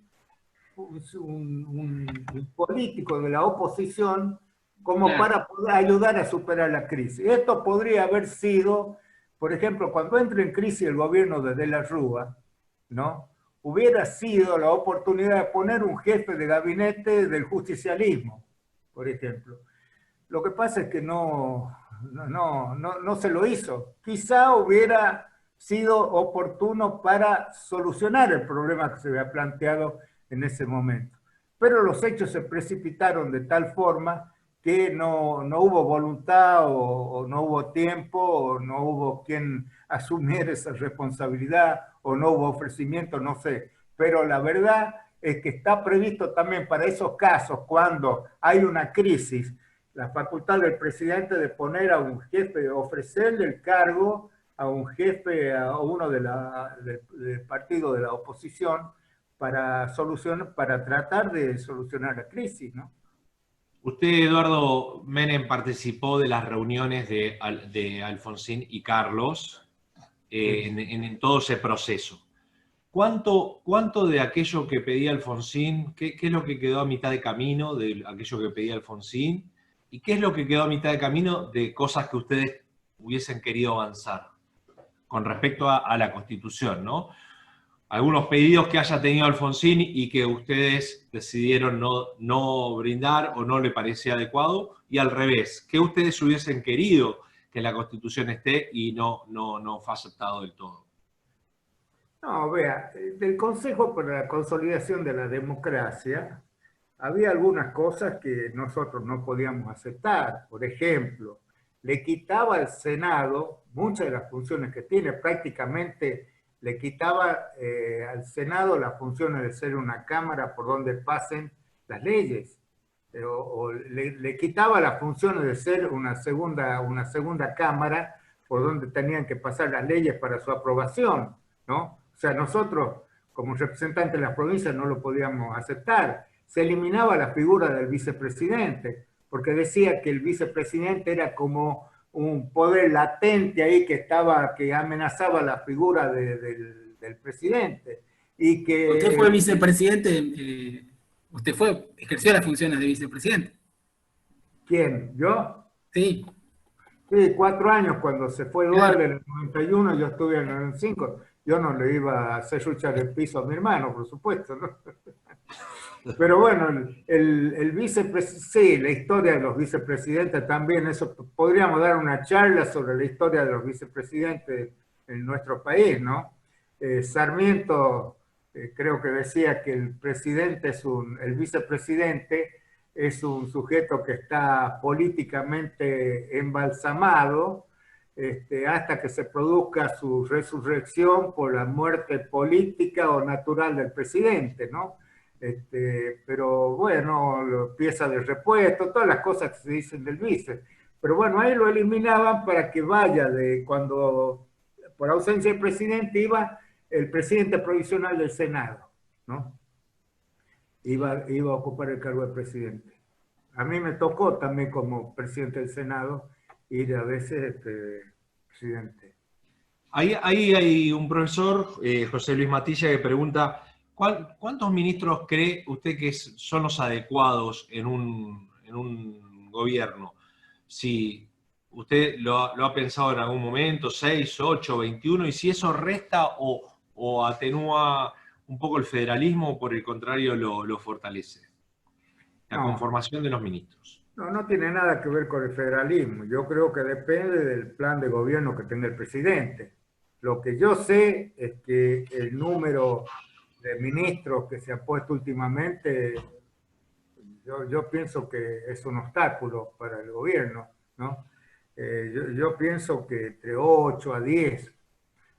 político de la oposición como para poder ayudar a superar la crisis. Esto podría haber sido, por ejemplo, cuando entra en crisis el gobierno de la Rúa, ¿no? Hubiera sido la oportunidad de poner un jefe de gabinete del justicialismo, por ejemplo. Lo que pasa es que no se lo hizo. Quizá hubiera sido oportuno para solucionar el problema que se había planteado en ese momento. Pero los hechos se precipitaron de tal forma que no hubo voluntad o no hubo tiempo o no hubo quien asumiera esa responsabilidad o no hubo ofrecimiento, no sé. Pero la verdad es que está previsto también para esos casos cuando hay una crisis, la facultad del presidente de poner a un jefe, de ofrecerle el cargo a un jefe, a uno del partido de la oposición, para tratar de solucionar la crisis, ¿no? Usted, Eduardo Menem, participó de las reuniones de Alfonsín y Carlos. en todo ese proceso. ¿Cuánto de aquello que pedía Alfonsín, qué es lo que quedó a mitad de camino de aquello que pedía Alfonsín? ¿Y qué es lo que quedó a mitad de camino de cosas que ustedes hubiesen querido avanzar con respecto a la Constitución, ¿no? Algunos pedidos que haya tenido Alfonsín y que ustedes decidieron no brindar o no le parecía adecuado, y al revés, ¿qué ustedes hubiesen querido que la Constitución esté y no fue aceptado del todo? No, vea, del Consejo para la Consolidación de la Democracia había algunas cosas que nosotros no podíamos aceptar. Por ejemplo, le quitaba al Senado muchas de las funciones que tiene, prácticamente le quitaba al Senado las funciones de ser una cámara por donde pasen las leyes, o le quitaba las funciones de ser una segunda cámara por donde tenían que pasar las leyes para su aprobación, ¿no? O sea, nosotros, como representantes de las provincias, no lo podíamos aceptar. Se eliminaba la figura del vicepresidente, porque decía que el vicepresidente era como un poder latente ahí que amenazaba la figura del presidente. Y que, usted fue vicepresidente, ejerció las funciones de vicepresidente. ¿Quién? ¿Yo? Sí. Sí, 4 años cuando se fue Dualde en el 91, yo estuve en el 95. Yo no le iba a hacer luchar el piso a mi hermano, por supuesto, ¿no? Pero bueno, el vicepresidente, sí, la historia de los vicepresidentes también, eso podríamos dar una charla sobre la historia de los vicepresidentes en nuestro país, ¿no? Sarmiento creo que decía que el vicepresidente es un sujeto que está políticamente embalsamado, hasta que se produzca su resurrección por la muerte política o natural del presidente, ¿no? Pero bueno, pieza de repuesto, todas las cosas que se dicen del vice. Pero bueno, ahí lo eliminaban para que vaya cuando por ausencia del presidente iba el presidente provisional del Senado, ¿no? Iba a ocupar el cargo de presidente. A mí me tocó también como presidente del Senado ir a veces presidente. Ahí hay un profesor, José Luis Matilla, que pregunta, ¿cuántos ministros cree usted que son los adecuados en un gobierno? Si usted lo ha pensado en algún momento, 6, 8, 21, y si eso resta o atenúa un poco el federalismo, o por el contrario lo fortalece. La conformación de los ministros. No tiene nada que ver con el federalismo. Yo creo que depende del plan de gobierno que tenga el presidente. Lo que yo sé es que el número de ministros que se ha puesto últimamente, yo pienso que es un obstáculo para el gobierno, ¿no? Yo pienso que entre 8 a 10.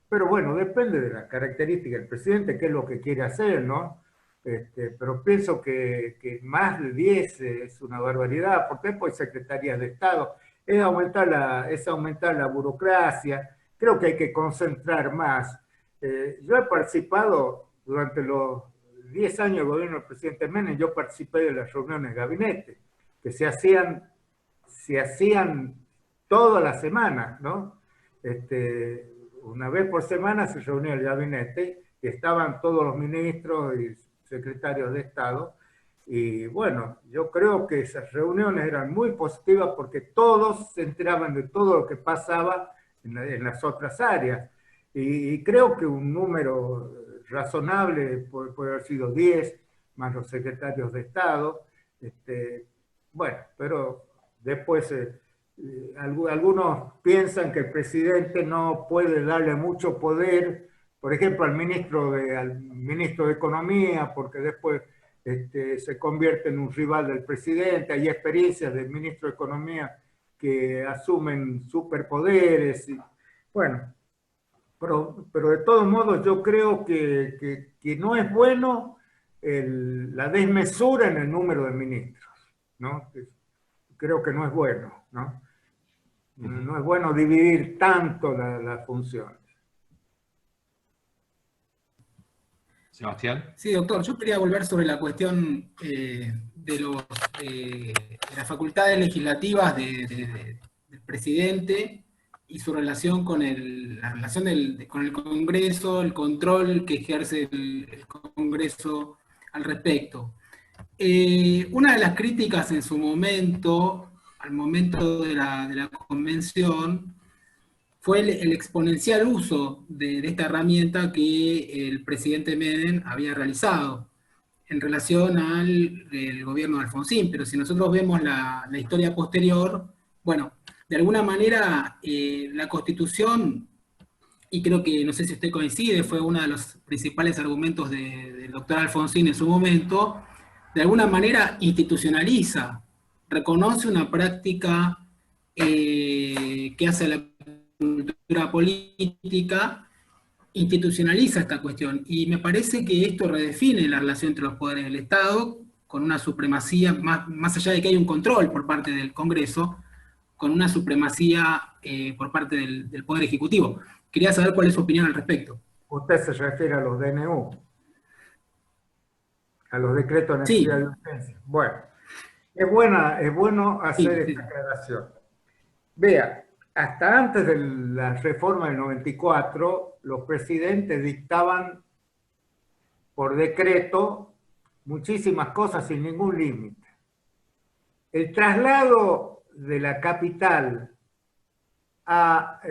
Pero bueno, depende de las características del presidente, qué es lo que quiere hacer, ¿no? Pero pienso que más de 10 es una barbaridad, porque después secretarías de Estado, es aumentar la burocracia, creo que hay que concentrar más. Yo he participado durante los 10 años del gobierno del presidente Menem, yo participé de las reuniones de gabinete, que se hacían todas las semanas, ¿no? Una vez por semana se reunía el gabinete y estaban todos los ministros y secretarios de Estado, y bueno, yo creo que esas reuniones eran muy positivas porque todos se enteraban de todo lo que pasaba en las otras áreas, y creo que un número razonable puede haber sido 10, más los secretarios de Estado, bueno, pero después algunos piensan que el presidente no puede darle mucho poder, por ejemplo, al ministro de Economía, porque después se convierte en un rival del presidente. Hay experiencias del ministro de Economía que asumen superpoderes. Bueno, pero de todos modos yo creo que no es bueno la desmesura en el número de ministros, ¿no? Creo que no es bueno, ¿no? No es bueno dividir tanto las funciones. Sebastián. Sí, doctor, yo quería volver sobre la cuestión de las facultades legislativas del presidente y su relación con la relación con el Congreso, el control que ejerce el Congreso al respecto. Una de las críticas en su momento, al momento de la convención, fue el exponencial uso de esta herramienta que el presidente Menem había realizado en relación al el gobierno de Alfonsín. Pero si nosotros vemos la historia posterior, bueno, de alguna manera la Constitución, y creo que, no sé si usted coincide, fue uno de los principales argumentos del doctor Alfonsín en su momento, de alguna manera institucionaliza, reconoce una práctica que hace la cultura política, institucionaliza esta cuestión. Y me parece que esto redefine la relación entre los poderes del Estado, con una supremacía, más allá de que hay un control por parte del Congreso, con una supremacía por parte del Poder Ejecutivo. Quería saber cuál es su opinión al respecto. Usted se refiere a los DNU, a los decretos de necesidad Sí. de urgencia. Bueno, es bueno hacer esta aclaración. Vea, hasta antes de la reforma del 94, los presidentes dictaban por decreto muchísimas cosas sin ningún límite. El traslado de la capital a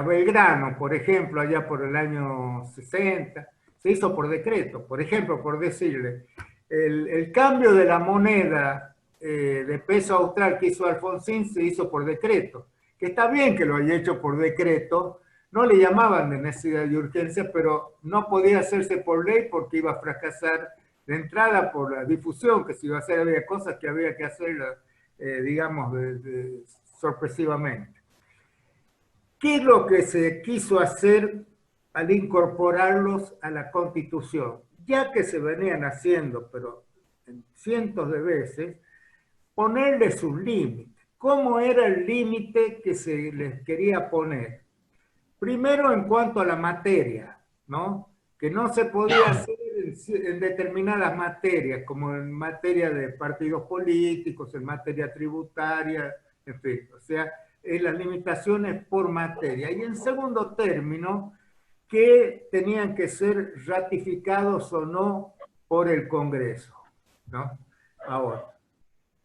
Belgrano, por ejemplo, allá por el año 60, se hizo por decreto. Por ejemplo, por decirle, el cambio de la moneda de peso austral que hizo Alfonsín se hizo por decreto. Que está bien que lo haya hecho por decreto, no le llamaban de necesidad de urgencia, pero no podía hacerse por ley porque iba a fracasar de entrada por la difusión que se iba a hacer. Había cosas que había que hacer, digamos, sorpresivamente. ¿Qué es lo que se quiso hacer al incorporarlos a la Constitución? Ya que se venían haciendo, pero cientos de veces, ponerle sus límites. ¿Cómo era el límite que se les quería poner? Primero, en cuanto a la materia, ¿no? Que no se podía hacer en determinadas materias, como en materia de partidos políticos, en materia tributaria, en fin, o sea, las limitaciones por materia. Y en segundo término, que tenían que ser ratificados o no por el Congreso, ¿no? Ahora,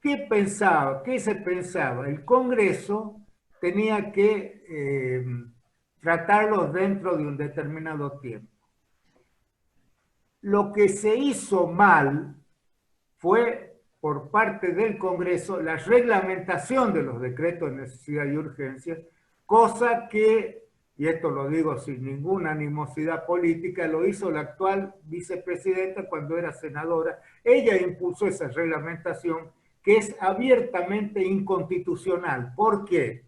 ¿qué se pensaba? El Congreso tenía que tratarlos dentro de un determinado tiempo. Lo que se hizo mal fue, por parte del Congreso, la reglamentación de los decretos de necesidad y urgencia, cosa que, y esto lo digo sin ninguna animosidad política, lo hizo la actual vicepresidenta cuando era senadora. Ella impulsó esa reglamentación que es abiertamente inconstitucional. ¿Por qué?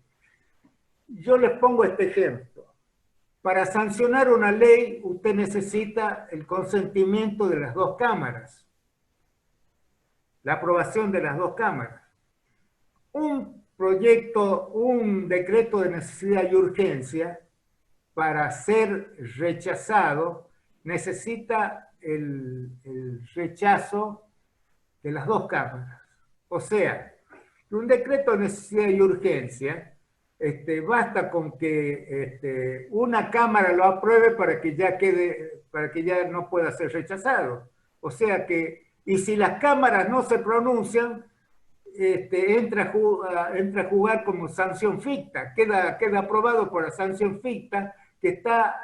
Yo les pongo este ejemplo. Para sancionar una ley, usted necesita el consentimiento de las dos cámaras, la aprobación de las dos cámaras. Un proyecto, un decreto de necesidad y urgencia, para ser rechazado, necesita el rechazo de las dos cámaras. O sea, un decreto de necesidad y urgencia, basta con que una cámara lo apruebe para que ya no pueda ser rechazado. O sea que, y si las cámaras no se pronuncian, entra a jugar como sanción ficta, queda aprobado por la sanción ficta, que está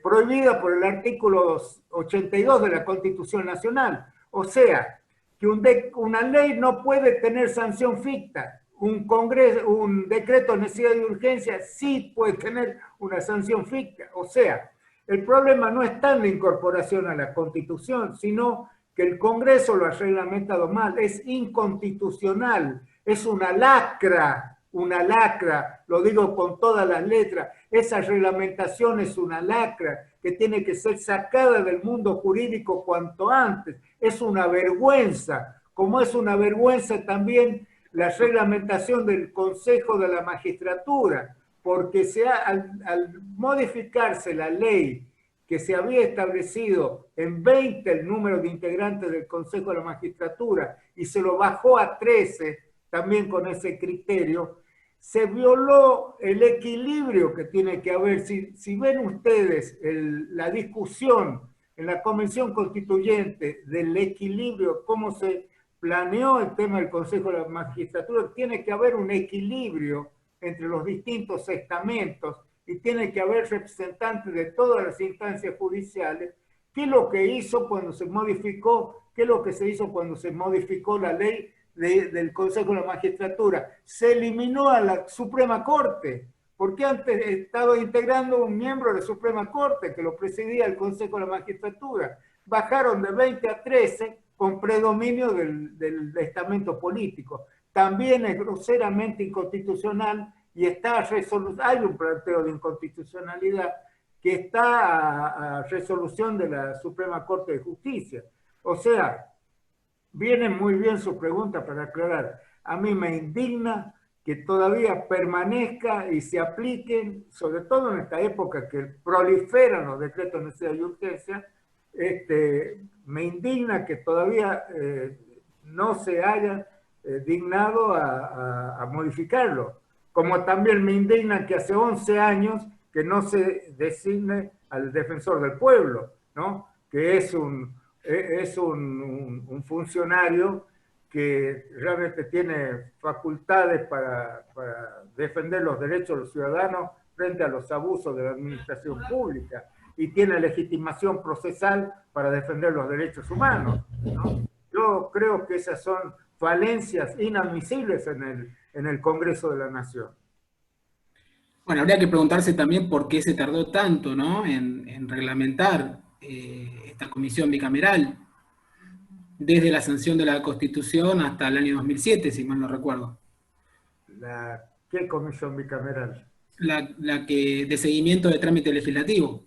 prohibida por el artículo 82 de la Constitución Nacional. O sea, que una ley no puede tener sanción ficta. Un decreto de necesidad y urgencia sí puede tener una sanción ficta. O sea, el problema no está en la incorporación a la Constitución, sino que el Congreso lo ha reglamentado mal. Es inconstitucional, es una lacra, lo digo con todas las letras. Esa reglamentación es una lacra que tiene que ser sacada del mundo jurídico cuanto antes. Es una vergüenza, como es una vergüenza también la reglamentación del Consejo de la Magistratura, porque al modificarse la ley que se había establecido en 20 el número de integrantes del Consejo de la Magistratura y se lo bajó a 13, también con ese criterio, se violó el equilibrio que tiene que haber. Si ven ustedes la discusión en la Convención Constituyente del equilibrio, cómo se planeó el tema del Consejo de la Magistratura, tiene que haber un equilibrio entre los distintos estamentos y tiene que haber representantes de todas las instancias judiciales. ¿Qué es lo que hizo cuando se modificó? ¿Qué es lo que se hizo cuando se modificó la ley del Consejo de la Magistratura? Se eliminó a la Suprema Corte, porque antes estaba integrando un miembro de la Suprema Corte que lo presidía el Consejo de la Magistratura. Bajaron de 20 a 13 con predominio del estamento político. También es groseramente inconstitucional y hay un planteo de inconstitucionalidad que está a resolución de la Suprema Corte de Justicia. O sea, viene muy bien su pregunta para aclarar. A mí me indigna que todavía permanezca y se apliquen, sobre todo en esta época que proliferan los decretos de necesidad y urgencia, me indigna que todavía no se haya dignado a modificarlo. Como también me indigna que hace 11 años que no se designe al defensor del pueblo, ¿no? Que es un funcionario que realmente tiene facultades para defender los derechos de los ciudadanos frente a los abusos de la administración pública y tiene legitimación procesal para defender los derechos humanos, ¿no? Yo creo que esas son falencias inadmisibles en el Congreso de la Nación. Bueno, habría que preguntarse también por qué se tardó tanto, ¿no?, en reglamentar esta comisión bicameral, desde la sanción de la Constitución hasta el año 2007, si mal no recuerdo. ¿Qué comisión bicameral? La que de seguimiento de trámite legislativo.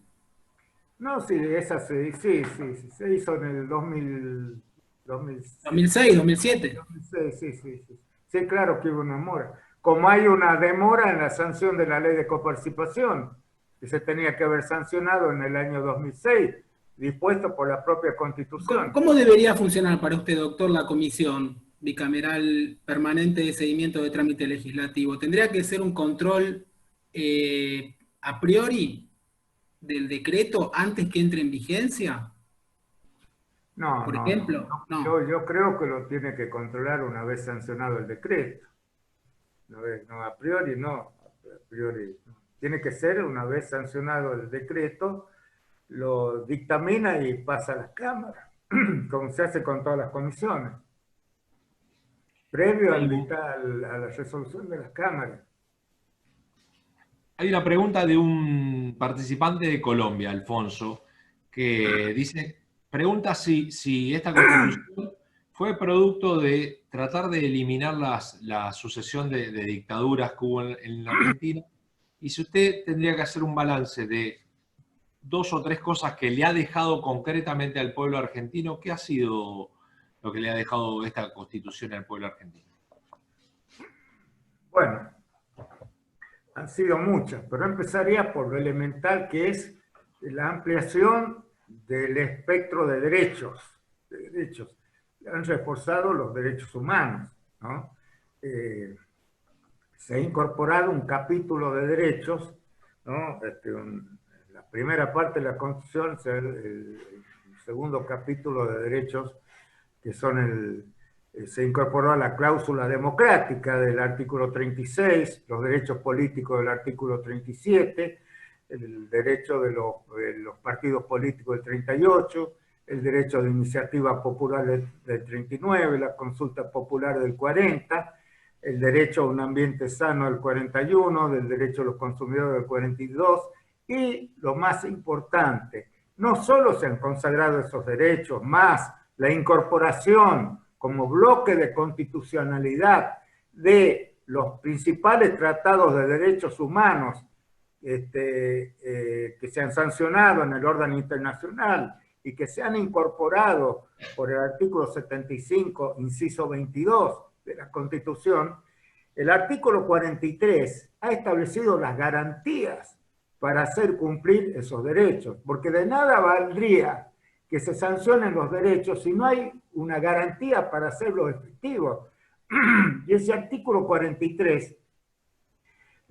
No, sí, esa se hizo en el 2006, 2007. 2006, sí. Sí, claro que hubo una demora. Como hay una demora en la sanción de la ley de coparticipación, que se tenía que haber sancionado en el año 2006, dispuesto por la propia Constitución. ¿Cómo debería funcionar para usted, doctor, la comisión bicameral permanente de seguimiento de trámite legislativo? ¿Tendría que ser un control a priori del decreto antes que entre en vigencia? No, por ejemplo. No. Yo creo que lo tiene que controlar una vez sancionado el decreto. No, a priori no. A priori no. Tiene que ser una vez sancionado el decreto, lo dictamina y pasa a las cámaras, como se hace con todas las comisiones, previo a la resolución de las cámaras. Hay una pregunta de un participante de Colombia, Alfonso, que pregunta si esta constitución fue producto de tratar de eliminar la sucesión de dictaduras que hubo en la Argentina, y si usted tendría que hacer un balance de 2 o 3 cosas que le ha dejado concretamente al pueblo argentino, ¿qué ha sido lo que le ha dejado esta constitución al pueblo argentino? Bueno, han sido muchas, pero empezaría por lo elemental, que es la ampliación del espectro de derechos. Han reforzado los derechos humanos, ¿no? Se ha incorporado un capítulo de derechos, ¿no? La primera parte de la Constitución, el segundo capítulo de derechos, que son se incorporó a la cláusula democrática del artículo 36, los derechos políticos del artículo 37, el derecho de los partidos políticos del 38, el derecho de iniciativa popular del 39, la consulta popular del 40, el derecho a un ambiente sano del 41, del derecho a los consumidores del 42, y lo más importante, no solo se han consagrado esos derechos, más la incorporación como bloque de constitucionalidad de los principales tratados de derechos humanos que se han sancionado en el orden internacional y que se han incorporado por el artículo 75, inciso 22 de la Constitución. El artículo 43 ha establecido las garantías para hacer cumplir esos derechos, porque de nada valdría que se sancionen los derechos si no hay una garantía para hacerlos efectivos. Y ese artículo 43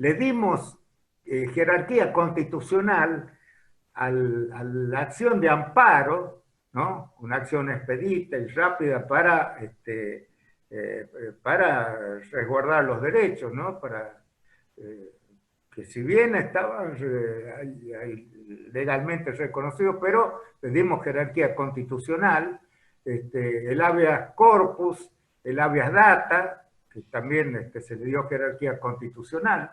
le dimos jerarquía constitucional a la acción de amparo, ¿no? Una acción expedita y rápida para resguardar los derechos, ¿no? Que si bien estaban legalmente reconocidos, pero le dimos jerarquía constitucional, el habeas corpus, el habeas data, que también se le dio jerarquía constitucional,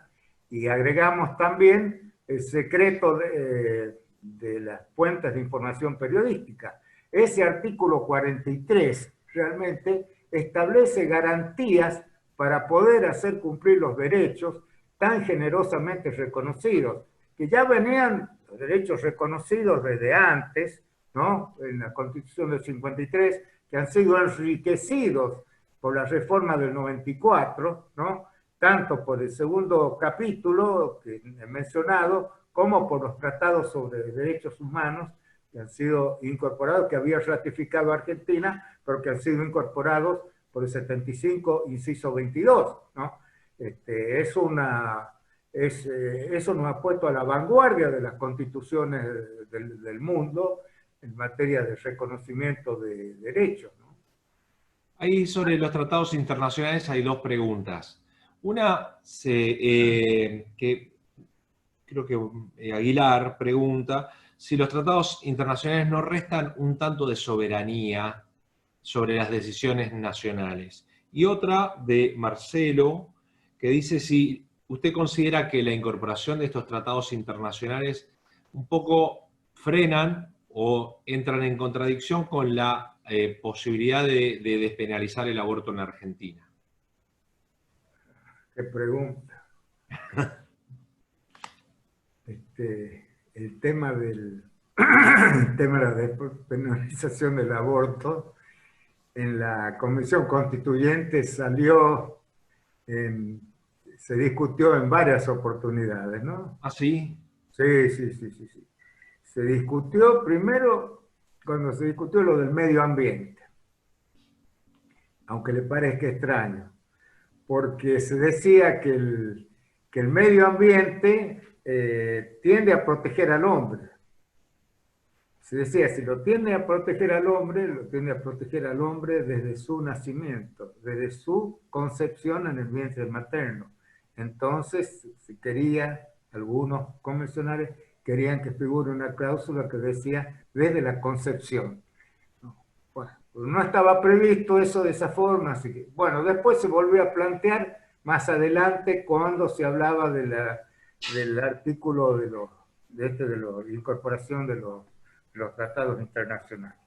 y agregamos también el secreto de las fuentes de información periodística. Ese artículo 43 realmente establece garantías para poder hacer cumplir los derechos tan generosamente reconocidos, que ya venían los derechos reconocidos desde antes, ¿no? En la Constitución del 53, que han sido enriquecidos por la reforma del 94, ¿no? Tanto por el segundo capítulo que he mencionado, como por los tratados sobre derechos humanos que han sido incorporados, que había ratificado Argentina, pero que han sido incorporados por el 75, inciso 22, ¿no? Eso nos ha puesto a la vanguardia de las constituciones del mundo en materia de reconocimiento de derechos, ¿no? Ahí sobre los tratados internacionales hay dos preguntas. Una, que creo que Aguilar pregunta, si los tratados internacionales no restan un tanto de soberanía sobre las decisiones nacionales. Y otra de Marcelo, que dice si usted considera que la incorporación de estos tratados internacionales un poco frenan o entran en contradicción con la posibilidad de despenalizar el aborto en Argentina. Qué pregunta. El tema de la despenalización del aborto en la Convención Constituyente salió, se discutió en varias oportunidades, ¿no? ¿Ah, sí? Sí. Se discutió primero cuando se discutió lo del medio ambiente, aunque le parezca extraño, porque se decía que el medio ambiente tiende a proteger al hombre. Se decía, si lo tiende a proteger al hombre, lo tiende a proteger al hombre desde su nacimiento, desde su concepción en el vientre materno. Entonces, se quería, algunos convencionales querían que figure una cláusula que decía desde la concepción. Bueno, no estaba previsto eso de esa forma, así que, bueno, después se volvió a plantear más adelante cuando se hablaba del artículo de la incorporación de los tratados internacionales.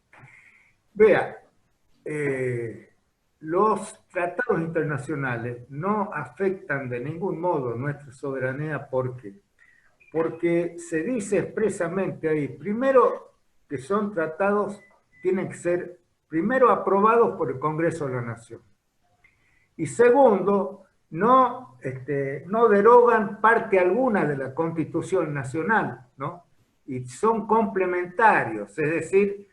Vea, los tratados internacionales no afectan de ningún modo nuestra soberanía. ¿Por qué? Porque se dice expresamente ahí, primero, que son tratados, tienen que ser primero aprobados por el Congreso de la Nación. Y segundo, no derogan parte alguna de la Constitución Nacional, ¿no? Y son complementarios, es decir,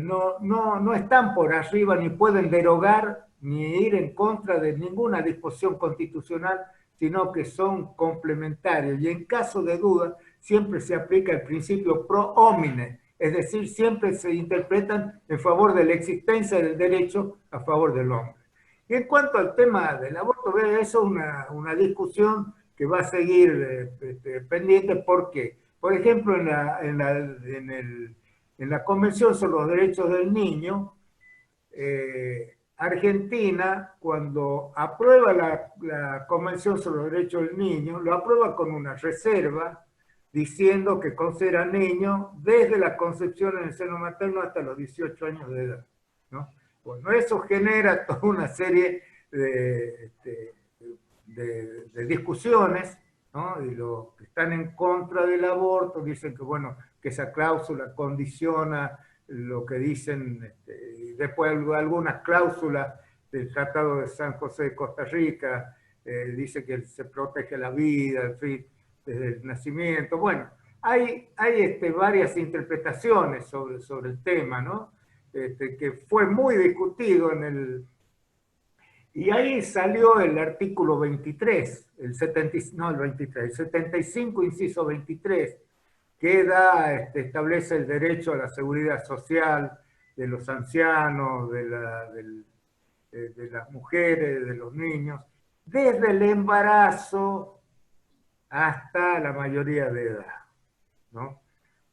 no están por arriba ni pueden derogar ni ir en contra de ninguna disposición constitucional, sino que son complementarios. Y en caso de duda, siempre se aplica el principio pro homine, es decir, siempre se interpretan en favor de la existencia del derecho a favor del hombre. Y en cuanto al tema del aborto, eso es una discusión que va a seguir pendiente. ¿Por qué? Por ejemplo, en la Convención sobre los Derechos del Niño, Argentina, cuando aprueba la Convención sobre los Derechos del Niño, lo aprueba con una reserva diciendo que considera niño desde la concepción en el seno materno hasta los 18 años de edad, ¿no? Bueno, eso genera toda una serie de discusiones, ¿no? Y los que están en contra del aborto dicen que, bueno, que esa cláusula condiciona lo que dicen, después algunas cláusulas del Tratado de San José de Costa Rica, dice que se protege la vida, en fin, desde el nacimiento. Bueno, hay varias interpretaciones sobre el tema, ¿no? Que fue muy discutido en Y ahí salió el artículo 23, el 75, inciso 23, que establece el derecho a la seguridad social de los ancianos, de las mujeres, de los niños, desde el embarazo hasta la mayoría de edad, ¿no?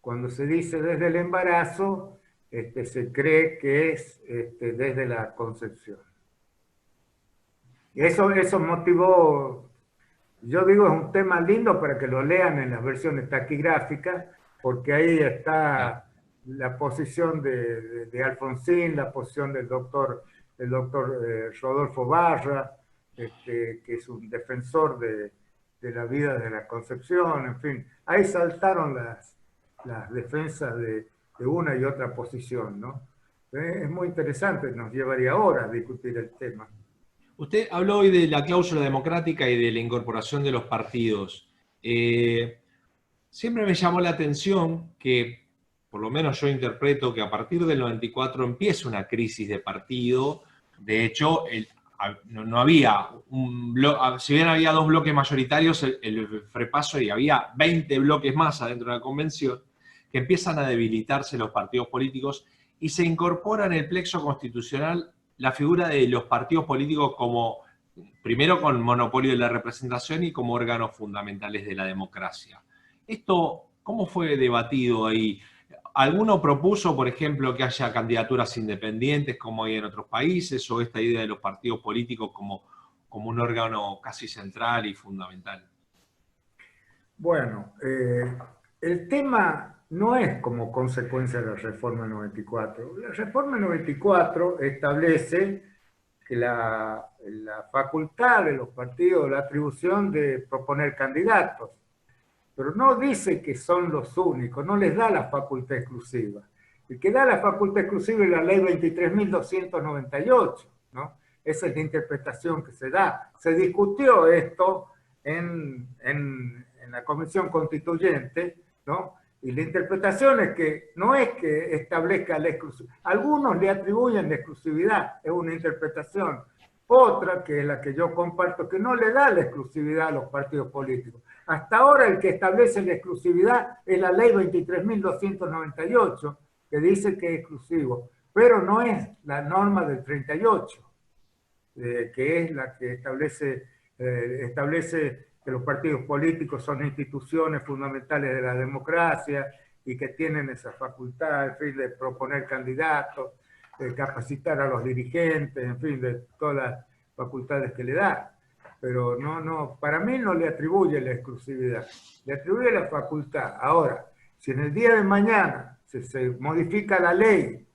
Cuando se dice desde el embarazo, se cree que es desde la concepción. Y eso motivó, yo digo, es un tema lindo para que lo lean en las versiones taquigráficas, porque ahí está la posición de Alfonsín, la posición del doctor Rodolfo Barra, que es un defensor de la vida de la concepción, en fin. Ahí saltaron las defensas de una y otra posición, ¿no? Es muy interesante, nos llevaría horas discutir el tema. Usted habló hoy de la cláusula democrática y de la incorporación de los partidos. Siempre me llamó la atención que, por lo menos yo interpreto que a partir del 94 empieza una crisis de partido. De hecho, no había si bien había 2 bloques mayoritarios, el FREPASO, y había 20 bloques más adentro de la convención, que empiezan a debilitarse los partidos políticos y se incorpora en el plexo constitucional la figura de los partidos políticos como, primero, con monopolio de la representación y como órganos fundamentales de la democracia. ¿Esto cómo fue debatido ahí? ¿Alguno propuso, por ejemplo, que haya candidaturas independientes como hay en otros países, o esta idea de los partidos políticos como un órgano casi central y fundamental? Bueno, el tema no es como consecuencia de la Reforma 94. La Reforma 94 establece que la facultad de los partidos, la atribución de proponer candidatos, pero no dice que son los únicos, no les da la facultad exclusiva. El que da la facultad exclusiva es la ley 23.298, ¿no? Esa es la interpretación que se da. Se discutió esto en la Comisión Constituyente, ¿no? Y la interpretación es que no es que establezca la exclusividad. Algunos le atribuyen la exclusividad, es una interpretación. Otra, que es la que yo comparto, que no le da la exclusividad a los partidos políticos. Hasta ahora el que establece la exclusividad es la ley 23.298, que dice que es exclusivo, pero no es la norma del 38, que es la que establece que los partidos políticos son instituciones fundamentales de la democracia y que tienen esa facultad, en fin, de proponer candidatos, de capacitar a los dirigentes, en fin, de todas las facultades que le da. Pero no, para mí no le atribuye la exclusividad, le atribuye la facultad. Ahora, si en el día de mañana se modifica la ley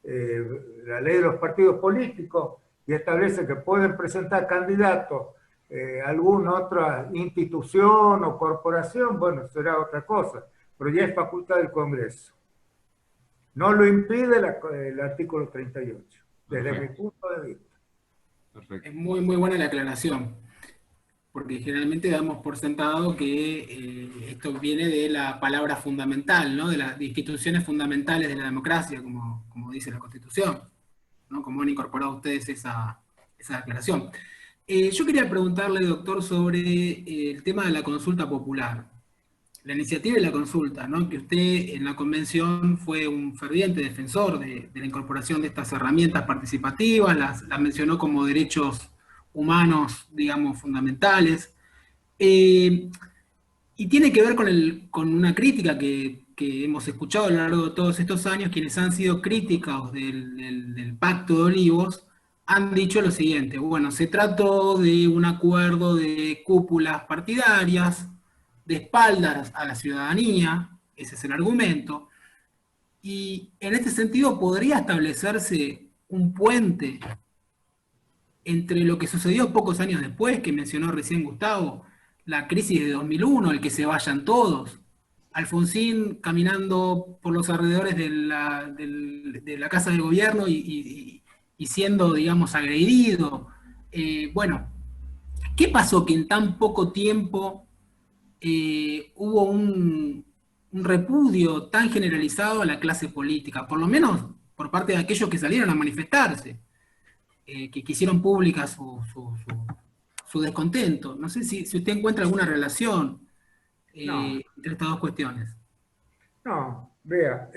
de los partidos políticos y establece que pueden presentar candidatos alguna otra institución o corporación, bueno, será otra cosa, pero ya es facultad del Congreso. No lo impide el artículo 38, desde mi punto de vista. Perfecto. Es muy, muy buena la aclaración, porque generalmente damos por sentado que esto viene de la palabra fundamental, ¿no? De las instituciones fundamentales de la democracia, como dice la Constitución, ¿no? Como han incorporado ustedes esa aclaración. Yo quería preguntarle, doctor, sobre el tema de la consulta popular. La iniciativa y la consulta, ¿no? Que usted en la convención fue un ferviente defensor de la incorporación de estas herramientas participativas, las mencionó como derechos humanos, digamos, fundamentales. Y tiene que ver con una crítica que hemos escuchado a lo largo de todos estos años. Quienes han sido críticos del Pacto de Olivos han dicho lo siguiente: bueno, se trató de un acuerdo de cúpulas partidarias, de espaldas a la ciudadanía, ese es el argumento, y en este sentido podría establecerse un puente entre lo que sucedió pocos años después, que mencionó recién Gustavo, la crisis de 2001, el que se vayan todos, Alfonsín caminando por los alrededores de la Casa de Gobierno y siendo, digamos, agredido. Bueno, ¿qué pasó que en tan poco tiempo hubo un repudio tan generalizado a la clase política, por lo menos por parte de aquellos que salieron a manifestarse? que hicieron pública su descontento. No sé si usted encuentra alguna relación No, entre estas dos cuestiones. no, vea,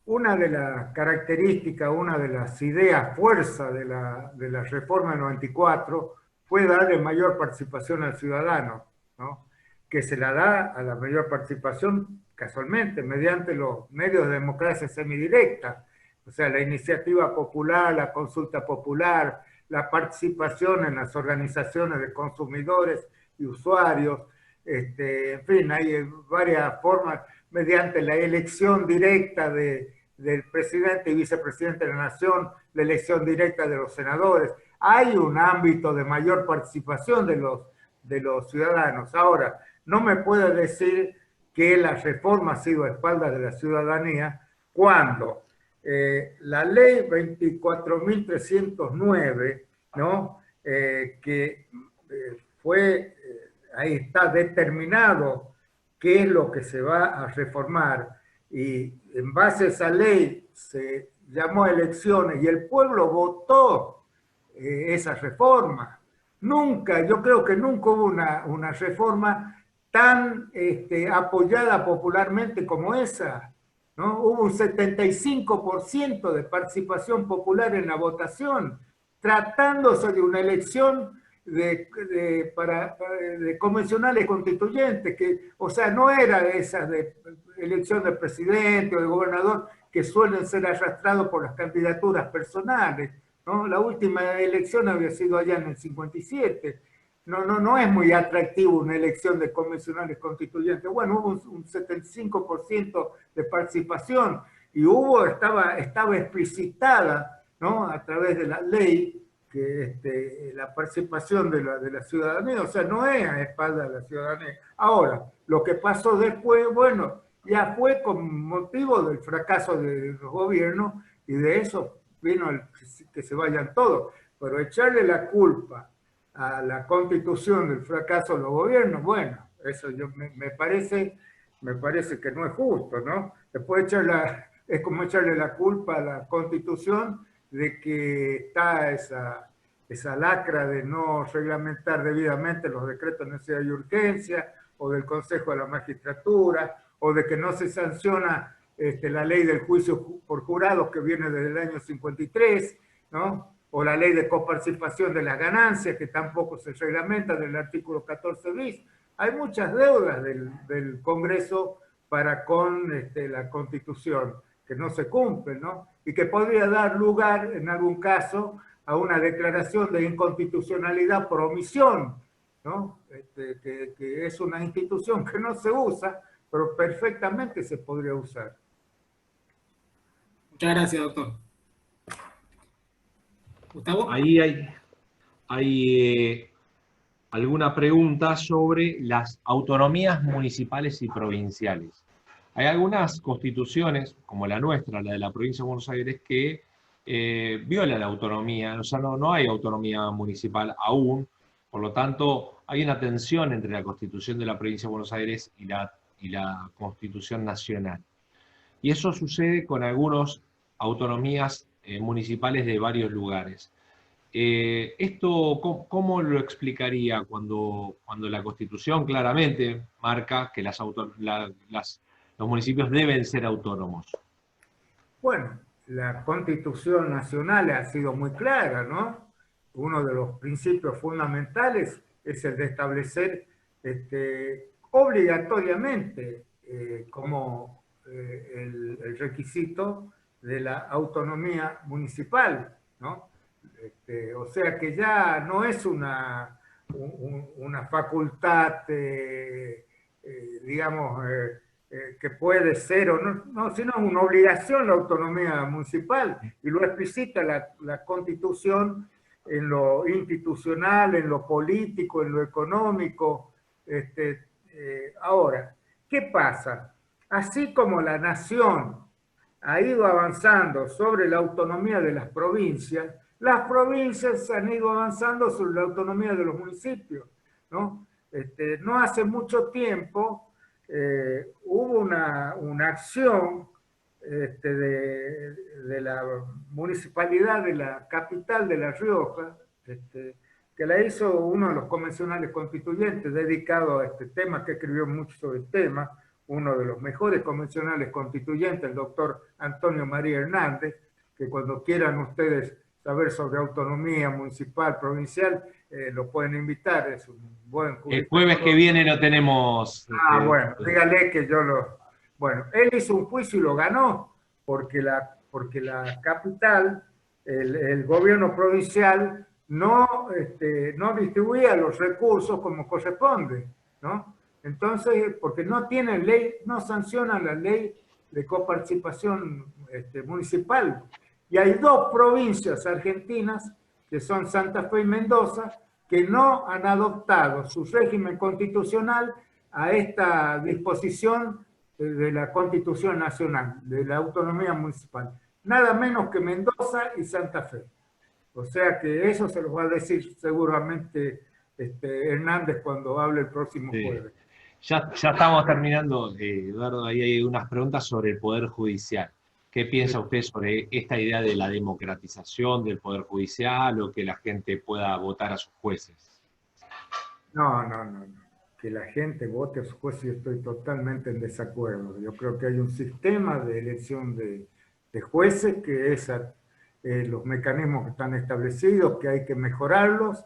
una de las características, una de las ideas fuerza de la reforma del 94 fue darle mayor participación al ciudadano, ¿no? Que se la da a la mayor participación casualmente mediante los medios de democracia semidirecta, o sea, la iniciativa popular, la consulta popular, la participación en las organizaciones de consumidores y usuarios, en fin, hay varias formas, mediante la elección directa del presidente y vicepresidente de la Nación, la elección directa de los senadores. Hay un ámbito de mayor participación de los ciudadanos. Ahora, no me puede decir que la reforma ha sido a espaldas de la ciudadanía cuando la ley 24.309, ¿no? Que fue, ahí está determinado qué es lo que se va a reformar, y en base a esa ley se llamó a elecciones y el pueblo votó esa reforma. Nunca, yo creo que nunca hubo una reforma tan apoyada popularmente como esa, ¿no? Hubo un 75% de participación popular en la votación, tratándose de una elección de convencionales constituyentes, que, o sea, no era de esas de elección de presidente o de gobernador que suelen ser arrastrados por las candidaturas personales, ¿no? La última elección había sido allá en el 57. No es muy atractivo una elección de convencionales constituyentes. Bueno, hubo un 75% de participación y estaba explicitada, ¿no? A través de la ley que la participación de la ciudadanía, o sea, no es a espaldas de la ciudadanía. Ahora, lo que pasó después, bueno, ya fue con motivo del fracaso de los gobiernos y de eso vino que se vayan todos, pero echarle la culpa a la Constitución del fracaso de los gobiernos, bueno, eso me parece que no es justo, ¿no? Después es como echarle la culpa a la Constitución de que está esa lacra de no reglamentar debidamente los decretos de necesidad y urgencia, o del Consejo de la Magistratura, o de que no se sanciona la ley del juicio por jurados que viene desde el año 53, ¿no? O la ley de coparticipación de las ganancias, que tampoco se reglamenta del artículo 14 bis. Hay muchas deudas del Congreso para con la Constitución que no se cumplen, ¿no? Y que podría dar lugar, en algún caso, a una declaración de inconstitucionalidad por omisión, ¿no? Que es una institución que no se usa, pero perfectamente se podría usar. Muchas gracias, doctor. Gustavo. Ahí hay alguna pregunta sobre las autonomías municipales y provinciales. Hay algunas constituciones, como la nuestra, la de la provincia de Buenos Aires, que violan la autonomía, o sea, no hay autonomía municipal aún, por lo tanto, hay una tensión entre la Constitución de la provincia de Buenos Aires y la Constitución nacional. Y eso sucede con algunas autonomías municipales de varios lugares. ¿Esto cómo lo explicaría cuando la Constitución claramente marca que los municipios deben ser autónomos? Bueno, la Constitución Nacional ha sido muy clara, ¿no? Uno de los principios fundamentales es el de establecer obligatoriamente como el requisito de la autonomía municipal, ¿no? O sea que ya no es una facultad, digamos, que puede ser o no, sino una obligación la autonomía municipal, y lo explicita la Constitución en lo institucional, en lo político, en lo económico. Ahora, ¿qué pasa? Así como la nación ha ido avanzando sobre la autonomía de las provincias han ido avanzando sobre la autonomía de los municipios, ¿no? No hace mucho tiempo hubo una acción de la municipalidad de la capital de La Rioja, que la hizo uno de los convencionales constituyentes dedicado a este tema, que escribió mucho sobre el tema, uno de los mejores convencionales constituyentes, el doctor Antonio María Hernández, que cuando quieran ustedes saber sobre autonomía municipal, provincial, lo pueden invitar, es un buen juez. El jueves que viene lo tenemos. Bueno, dígale que yo lo... Bueno, él hizo un juicio y lo ganó, porque la capital, el gobierno provincial, no distribuía los recursos como corresponde, ¿no? Entonces, porque no tienen ley, no sancionan la ley de coparticipación municipal. Y hay dos provincias argentinas, que son Santa Fe y Mendoza, que no han adoptado su régimen constitucional a esta disposición de la Constitución Nacional, de la autonomía municipal. Nada menos que Mendoza y Santa Fe. O sea que eso se los va a decir seguramente Hernández cuando hable el próximo jueves. Ya estamos terminando, Eduardo, ahí hay unas preguntas sobre el Poder Judicial. ¿Qué piensa usted sobre esta idea de la democratización del Poder Judicial o que la gente pueda votar a sus jueces? No. Que la gente vote a sus jueces, yo estoy totalmente en desacuerdo. Yo creo que hay un sistema de elección de jueces que es los mecanismos que están establecidos, que hay que mejorarlos,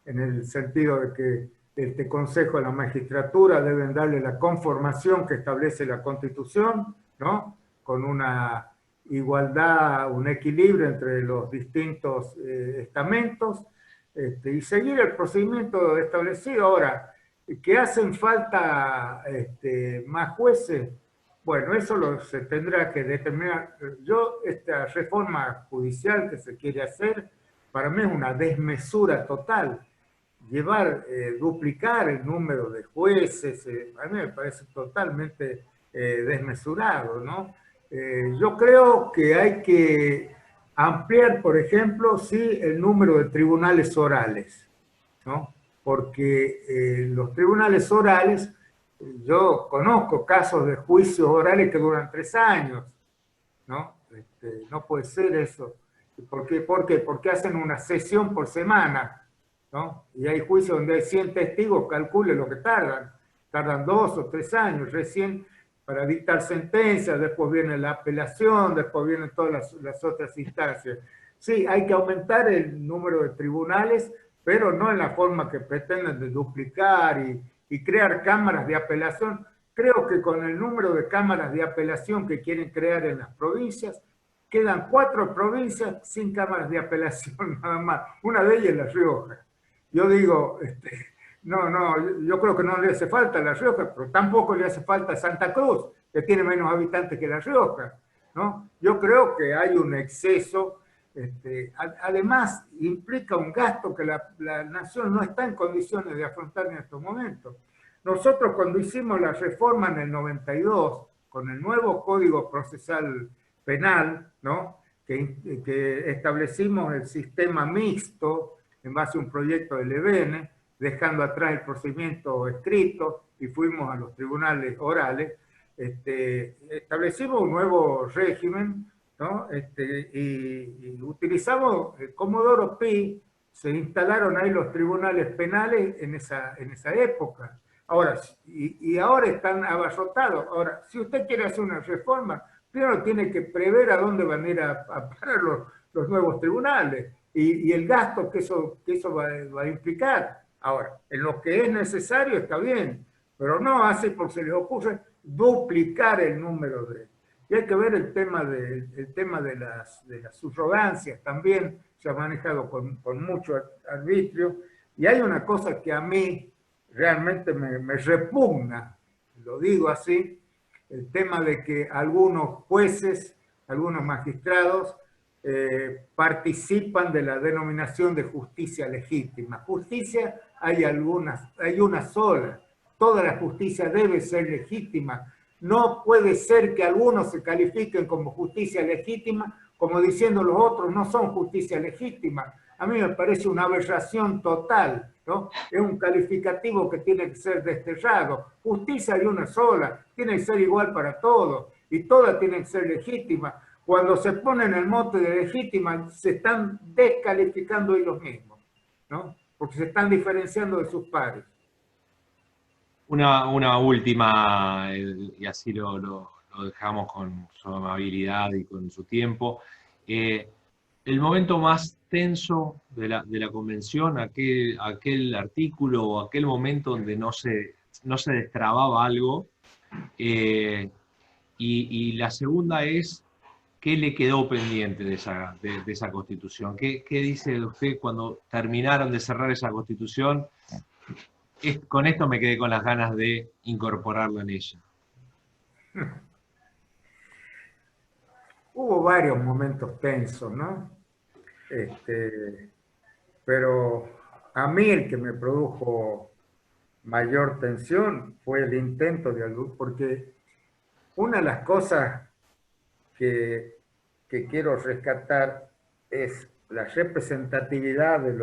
en el sentido de que este Consejo de la Magistratura deben darle la conformación que establece la Constitución, ¿no? Con una igualdad, un equilibrio entre los distintos estamentos, y seguir el procedimiento establecido. Ahora, que hacen falta más jueces, bueno, eso se tendrá que determinar. Esta reforma judicial que se quiere hacer, para mí es una desmesura total. Duplicar el número de jueces, a mí me parece totalmente desmesurado, ¿no? Yo creo que hay que ampliar, por ejemplo, sí, el número de tribunales orales, ¿no? Porque los tribunales orales, yo conozco casos de juicios orales que duran 3 años, ¿no? No puede ser eso. ¿Por qué? Porque hacen una sesión por semana, ¿no? Y hay juicios donde hay 100 testigos, calcule lo que tardan 2 o 3 años recién para dictar sentencias, después viene la apelación, después vienen todas las otras instancias. Sí, hay que aumentar el número de tribunales, pero no en la forma que pretenden de duplicar y crear cámaras de apelación. Creo que con el número de cámaras de apelación que quieren crear en las provincias, quedan 4 provincias sin cámaras de apelación nada más. Una de ellas es La Rioja. Yo digo, yo creo que no le hace falta a La Rioja, pero tampoco le hace falta a Santa Cruz, que tiene menos habitantes que La Rioja, ¿no? Yo creo que hay un exceso. Además, implica un gasto que la nación no está en condiciones de afrontar en estos momentos. Nosotros cuando hicimos la reforma en el 92, con el nuevo Código Procesal Penal, ¿no? que establecimos el sistema mixto en base a un proyecto del EBN, dejando atrás el procedimiento escrito y fuimos a los tribunales orales, establecimos un nuevo régimen, ¿no? Y utilizamos el Comodoro Pi, se instalaron ahí los tribunales penales en esa época. Ahora, y ahora están abarrotados. Ahora, si usted quiere hacer una reforma, primero tiene que prever a dónde van a ir a parar los nuevos tribunales y el gasto que eso va a implicar. Ahora, en lo que es necesario está bien, pero no así porque se les ocurre duplicar el número de... Y hay que ver el tema de las subrogancias, también se ha manejado con mucho arbitrio. Y hay una cosa que a mí realmente me repugna, lo digo así, el tema de que algunos jueces, algunos magistrados, participan de la denominación de justicia legítima. Justicia hay una sola. Toda la justicia debe ser legítima. No puede ser que algunos se califiquen como justicia legítima, como diciendo los otros no son justicia legítima. A mí me parece una aberración total, ¿no? Es un calificativo que tiene que ser desterrado. Justicia hay una sola, tiene que ser igual para todos. y todas tienen que ser legítimas. Cuando se ponen el mote de legítima, se están descalificando ellos mismos, ¿no? Porque se están diferenciando de sus pares. Una última, y así lo dejamos con su amabilidad y con su tiempo. El momento más tenso de la convención, aquel artículo o aquel momento donde no se destrababa algo. Y la segunda es, ¿qué le quedó pendiente de esa Constitución? ¿Qué dice usted cuando terminaron de cerrar esa Constitución? Con esto me quedé con las ganas de incorporarla en ella. Hubo varios momentos tensos, ¿no? Pero a mí el que me produjo mayor tensión fue el intento de algo, porque una de las cosas que quiero rescatar es la representatividad de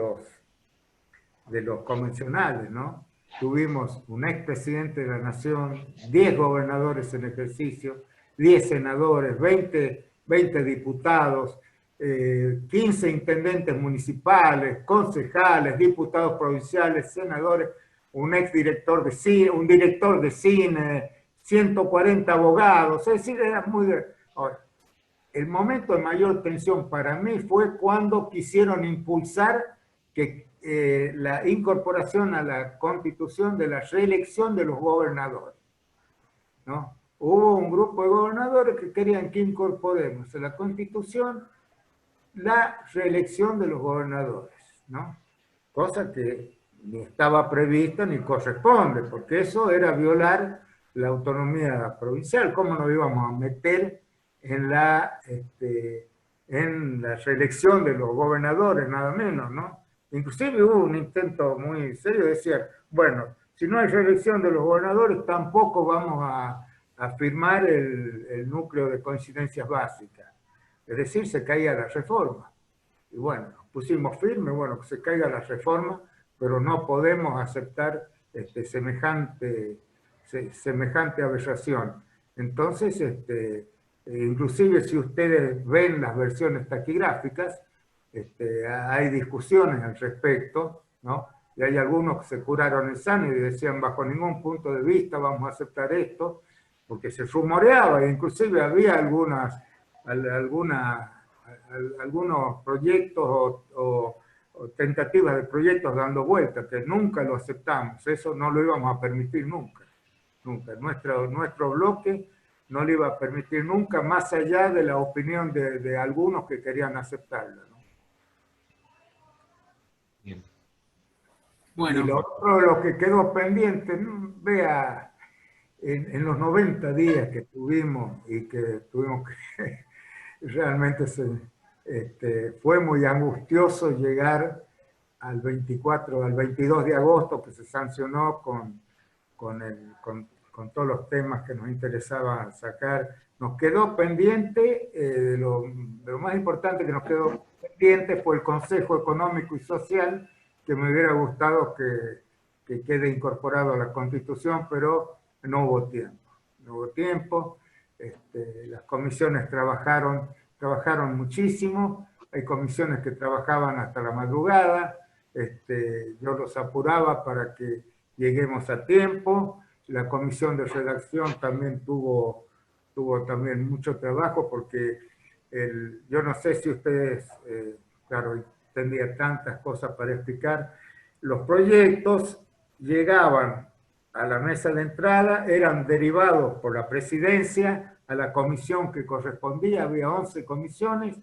los convencionales, ¿no? Tuvimos un expresidente de la Nación, 10 gobernadores en ejercicio, 10 senadores, 20 diputados, 15 intendentes municipales, concejales, diputados provinciales, senadores, un exdirector de cine, un director de cine, 140 abogados, es decir, era muy... Ahora, el momento de mayor tensión para mí fue cuando quisieron impulsar que la incorporación a la Constitución de la reelección de los gobernadores, ¿no? Hubo un grupo de gobernadores que querían que incorporemos a la Constitución la reelección de los gobernadores, ¿no? Cosa que ni estaba prevista ni corresponde, porque eso era violar la autonomía provincial. ¿Cómo nos íbamos a meter en la reelección de los gobernadores, nada menos, ¿no? Inclusive hubo un intento muy serio de decir, bueno, si no hay reelección de los gobernadores, tampoco vamos a firmar el núcleo de coincidencias básicas. Es decir, se caía la reforma. Y bueno, nos pusimos firmes, bueno, que se caiga la reforma, pero no podemos aceptar semejante aberración. Entonces, inclusive si ustedes ven las versiones taquigráficas, hay discusiones al respecto, ¿no? Y hay algunos que se curaron en sano y decían, bajo ningún punto de vista vamos a aceptar esto, porque se rumoreaba, e inclusive había algunos proyectos o tentativas de proyectos dando vueltas, que nunca lo aceptamos, eso no lo íbamos a permitir nunca, nunca. Nuestro bloque no lo iba a permitir nunca, más allá de la opinión de algunos que querían aceptarla, ¿no? Bien. Bueno. Y lo que quedó pendiente, ¿no? Vea, en los 90 días que tuvimos y que tuvimos que realmente fue muy angustioso llegar al 22 de agosto, que se sancionó con todos los temas que nos interesaba sacar. Nos quedó pendiente, lo más importante que nos quedó pendiente fue el Consejo Económico y Social, que me hubiera gustado que quede incorporado a la Constitución, pero no hubo tiempo. No hubo tiempo, las comisiones trabajaron muchísimo, hay comisiones que trabajaban hasta la madrugada, yo los apuraba para que lleguemos a tiempo. La comisión de redacción también tuvo también mucho trabajo, porque yo no sé si ustedes, claro, tendría tantas cosas para explicar, los proyectos llegaban a la mesa de entrada, eran derivados por la presidencia a la comisión que correspondía, había 11 comisiones,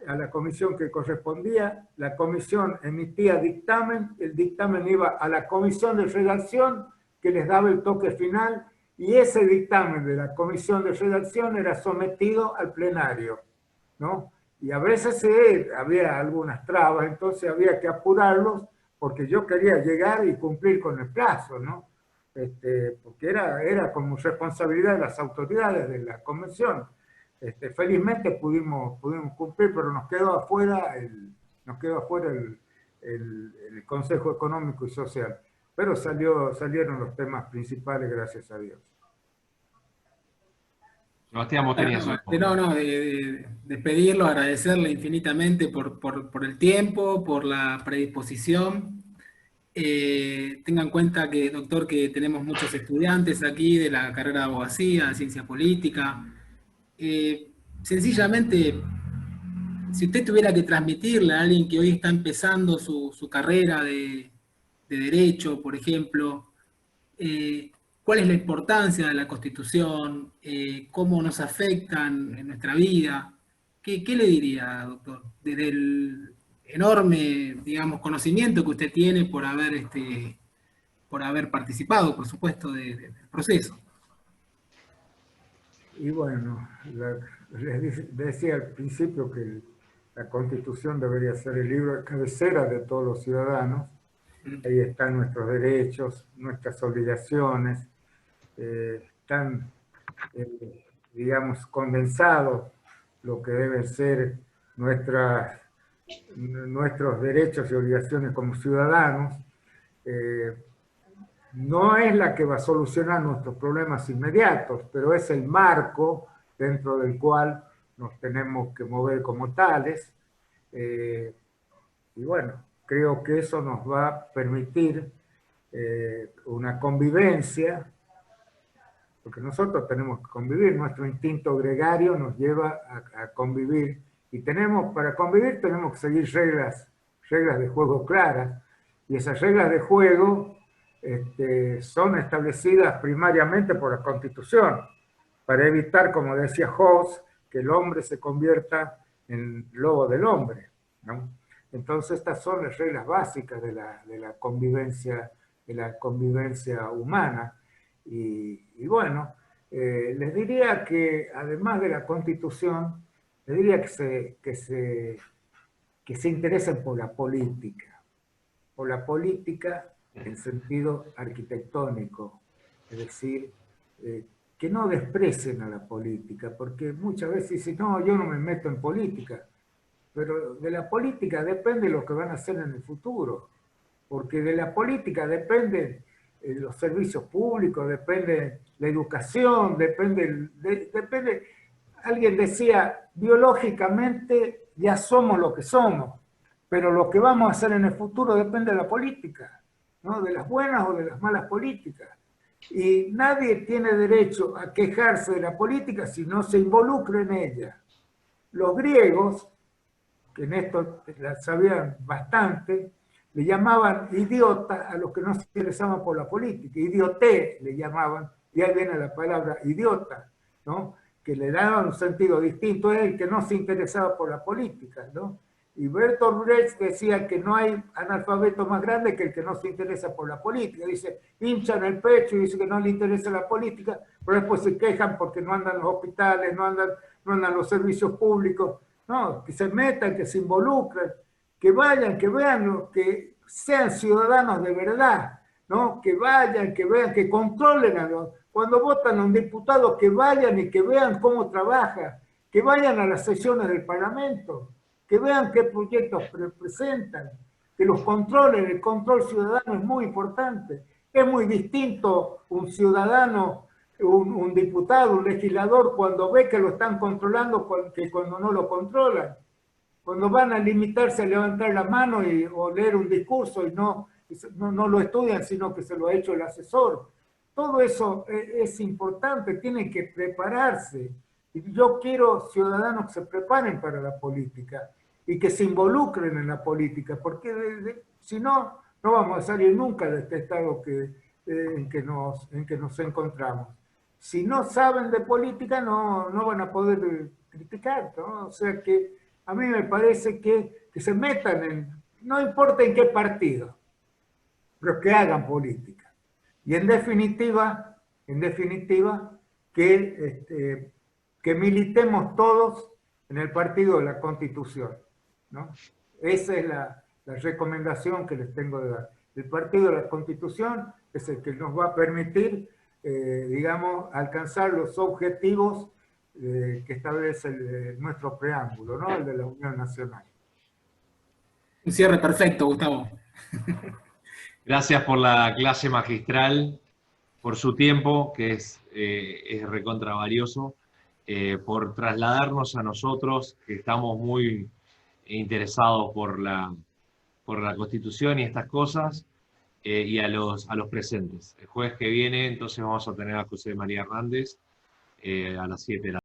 a la comisión que correspondía, la comisión emitía dictamen, el dictamen iba a la comisión de redacción, que les daba el toque final, y ese dictamen de la comisión de redacción era sometido al plenario, ¿no? Y a veces había algunas trabas, entonces había que apurarlos, porque yo quería llegar y cumplir con el plazo, ¿no? Porque era como responsabilidad de las autoridades de la convención. Felizmente pudimos cumplir, pero nos quedó afuera el Consejo Económico y Social. Pero salieron los temas principales, gracias a Dios. Sebastián, vos tenías un punto. De despedirlo, agradecerle infinitamente por el tiempo, por la predisposición. Tenga en cuenta que, doctor, que tenemos muchos estudiantes aquí de la carrera de abogacía, de ciencia política. Sencillamente, si usted tuviera que transmitirle a alguien que hoy está empezando su carrera de derecho, por ejemplo, cuál es la importancia de la Constitución, cómo nos afectan en nuestra vida, ¿qué le diría, doctor? Desde el enorme, digamos, conocimiento que usted tiene por haber participado, por supuesto, del proceso. Y bueno, les decía al principio que la Constitución debería ser el libro de cabecera de todos los ciudadanos. Ahí están nuestros derechos, nuestras obligaciones, están, digamos, condensados lo que deben ser nuestros derechos y obligaciones como ciudadanos. No es la que va a solucionar nuestros problemas inmediatos, pero es el marco dentro del cual nos tenemos que mover como tales. Y bueno, creo que eso nos va a permitir una convivencia, porque nosotros tenemos que convivir, nuestro instinto gregario nos lleva a convivir, y para convivir tenemos que seguir reglas de juego claras, y esas reglas de juego son establecidas primariamente por la Constitución, para evitar, como decía Hobbes, que el hombre se convierta en lobo del hombre, ¿no? Entonces estas son las reglas básicas de la convivencia humana. Y bueno, les diría que además de la Constitución, les diría que se interesen por la política en sentido arquitectónico, es decir, que no desprecien a la política, porque muchas veces dicen, no, yo no me meto en política, pero de la política depende lo que van a hacer en el futuro, porque de la política dependen los servicios públicos, depende la educación, depende, alguien decía, biológicamente ya somos lo que somos, pero lo que vamos a hacer en el futuro depende de la política, ¿no? De las buenas o de las malas políticas. Y nadie tiene derecho a quejarse de la política si no se involucra en ella. Los griegos, que en esto la sabían bastante, le llamaban idiota a los que no se interesaban por la política, idioté le llamaban, y ahí viene la palabra idiota, ¿no? Que le daban un sentido distinto, es el que no se interesaba por la política, ¿no? Y Bertolt Brecht decía que no hay analfabeto más grande que el que no se interesa por la política. Dice, hinchan el pecho y dice que no le interesa la política, pero después se quejan porque no andan los hospitales, no andan los servicios públicos. No, que se metan, que se involucren, que vayan, que vean, que sean ciudadanos de verdad, ¿no? Que vayan, que vean, que controlen cuando votan a un diputado, que vayan y que vean cómo trabaja, que vayan a las sesiones del Parlamento, que vean qué proyectos presentan, que los controlen. El control ciudadano es muy importante. Es muy distinto un ciudadano, un diputado, un legislador, cuando ve que lo están controlando que cuando no lo controlan. Cuando van a limitarse a levantar la mano o leer un discurso y no lo estudian, sino que se lo ha hecho el asesor. Todo eso es importante, tienen que prepararse. Y yo quiero ciudadanos que se preparen para la política y que se involucren en la política, porque si no, no vamos a salir nunca de este estado en que nos encontramos. Si no saben de política, no van a poder criticar, ¿no? O sea que a mí me parece que se metan no importa en qué partido, pero que hagan política. Y en definitiva, que militemos todos en el partido de la Constitución, ¿no? Esa es la recomendación que les tengo de dar. El partido de la Constitución es el que nos va a permitir, digamos, alcanzar los objetivos que establece nuestro preámbulo, ¿no? El de la Unión Nacional. Un cierre perfecto, Gustavo. Gracias por la clase magistral, por su tiempo, que es recontra valioso. por trasladarnos a nosotros, que estamos muy interesados por la Constitución y estas cosas, y a los presentes. El jueves que viene, entonces, vamos a tener a José María Hernández a las 7 de la tarde.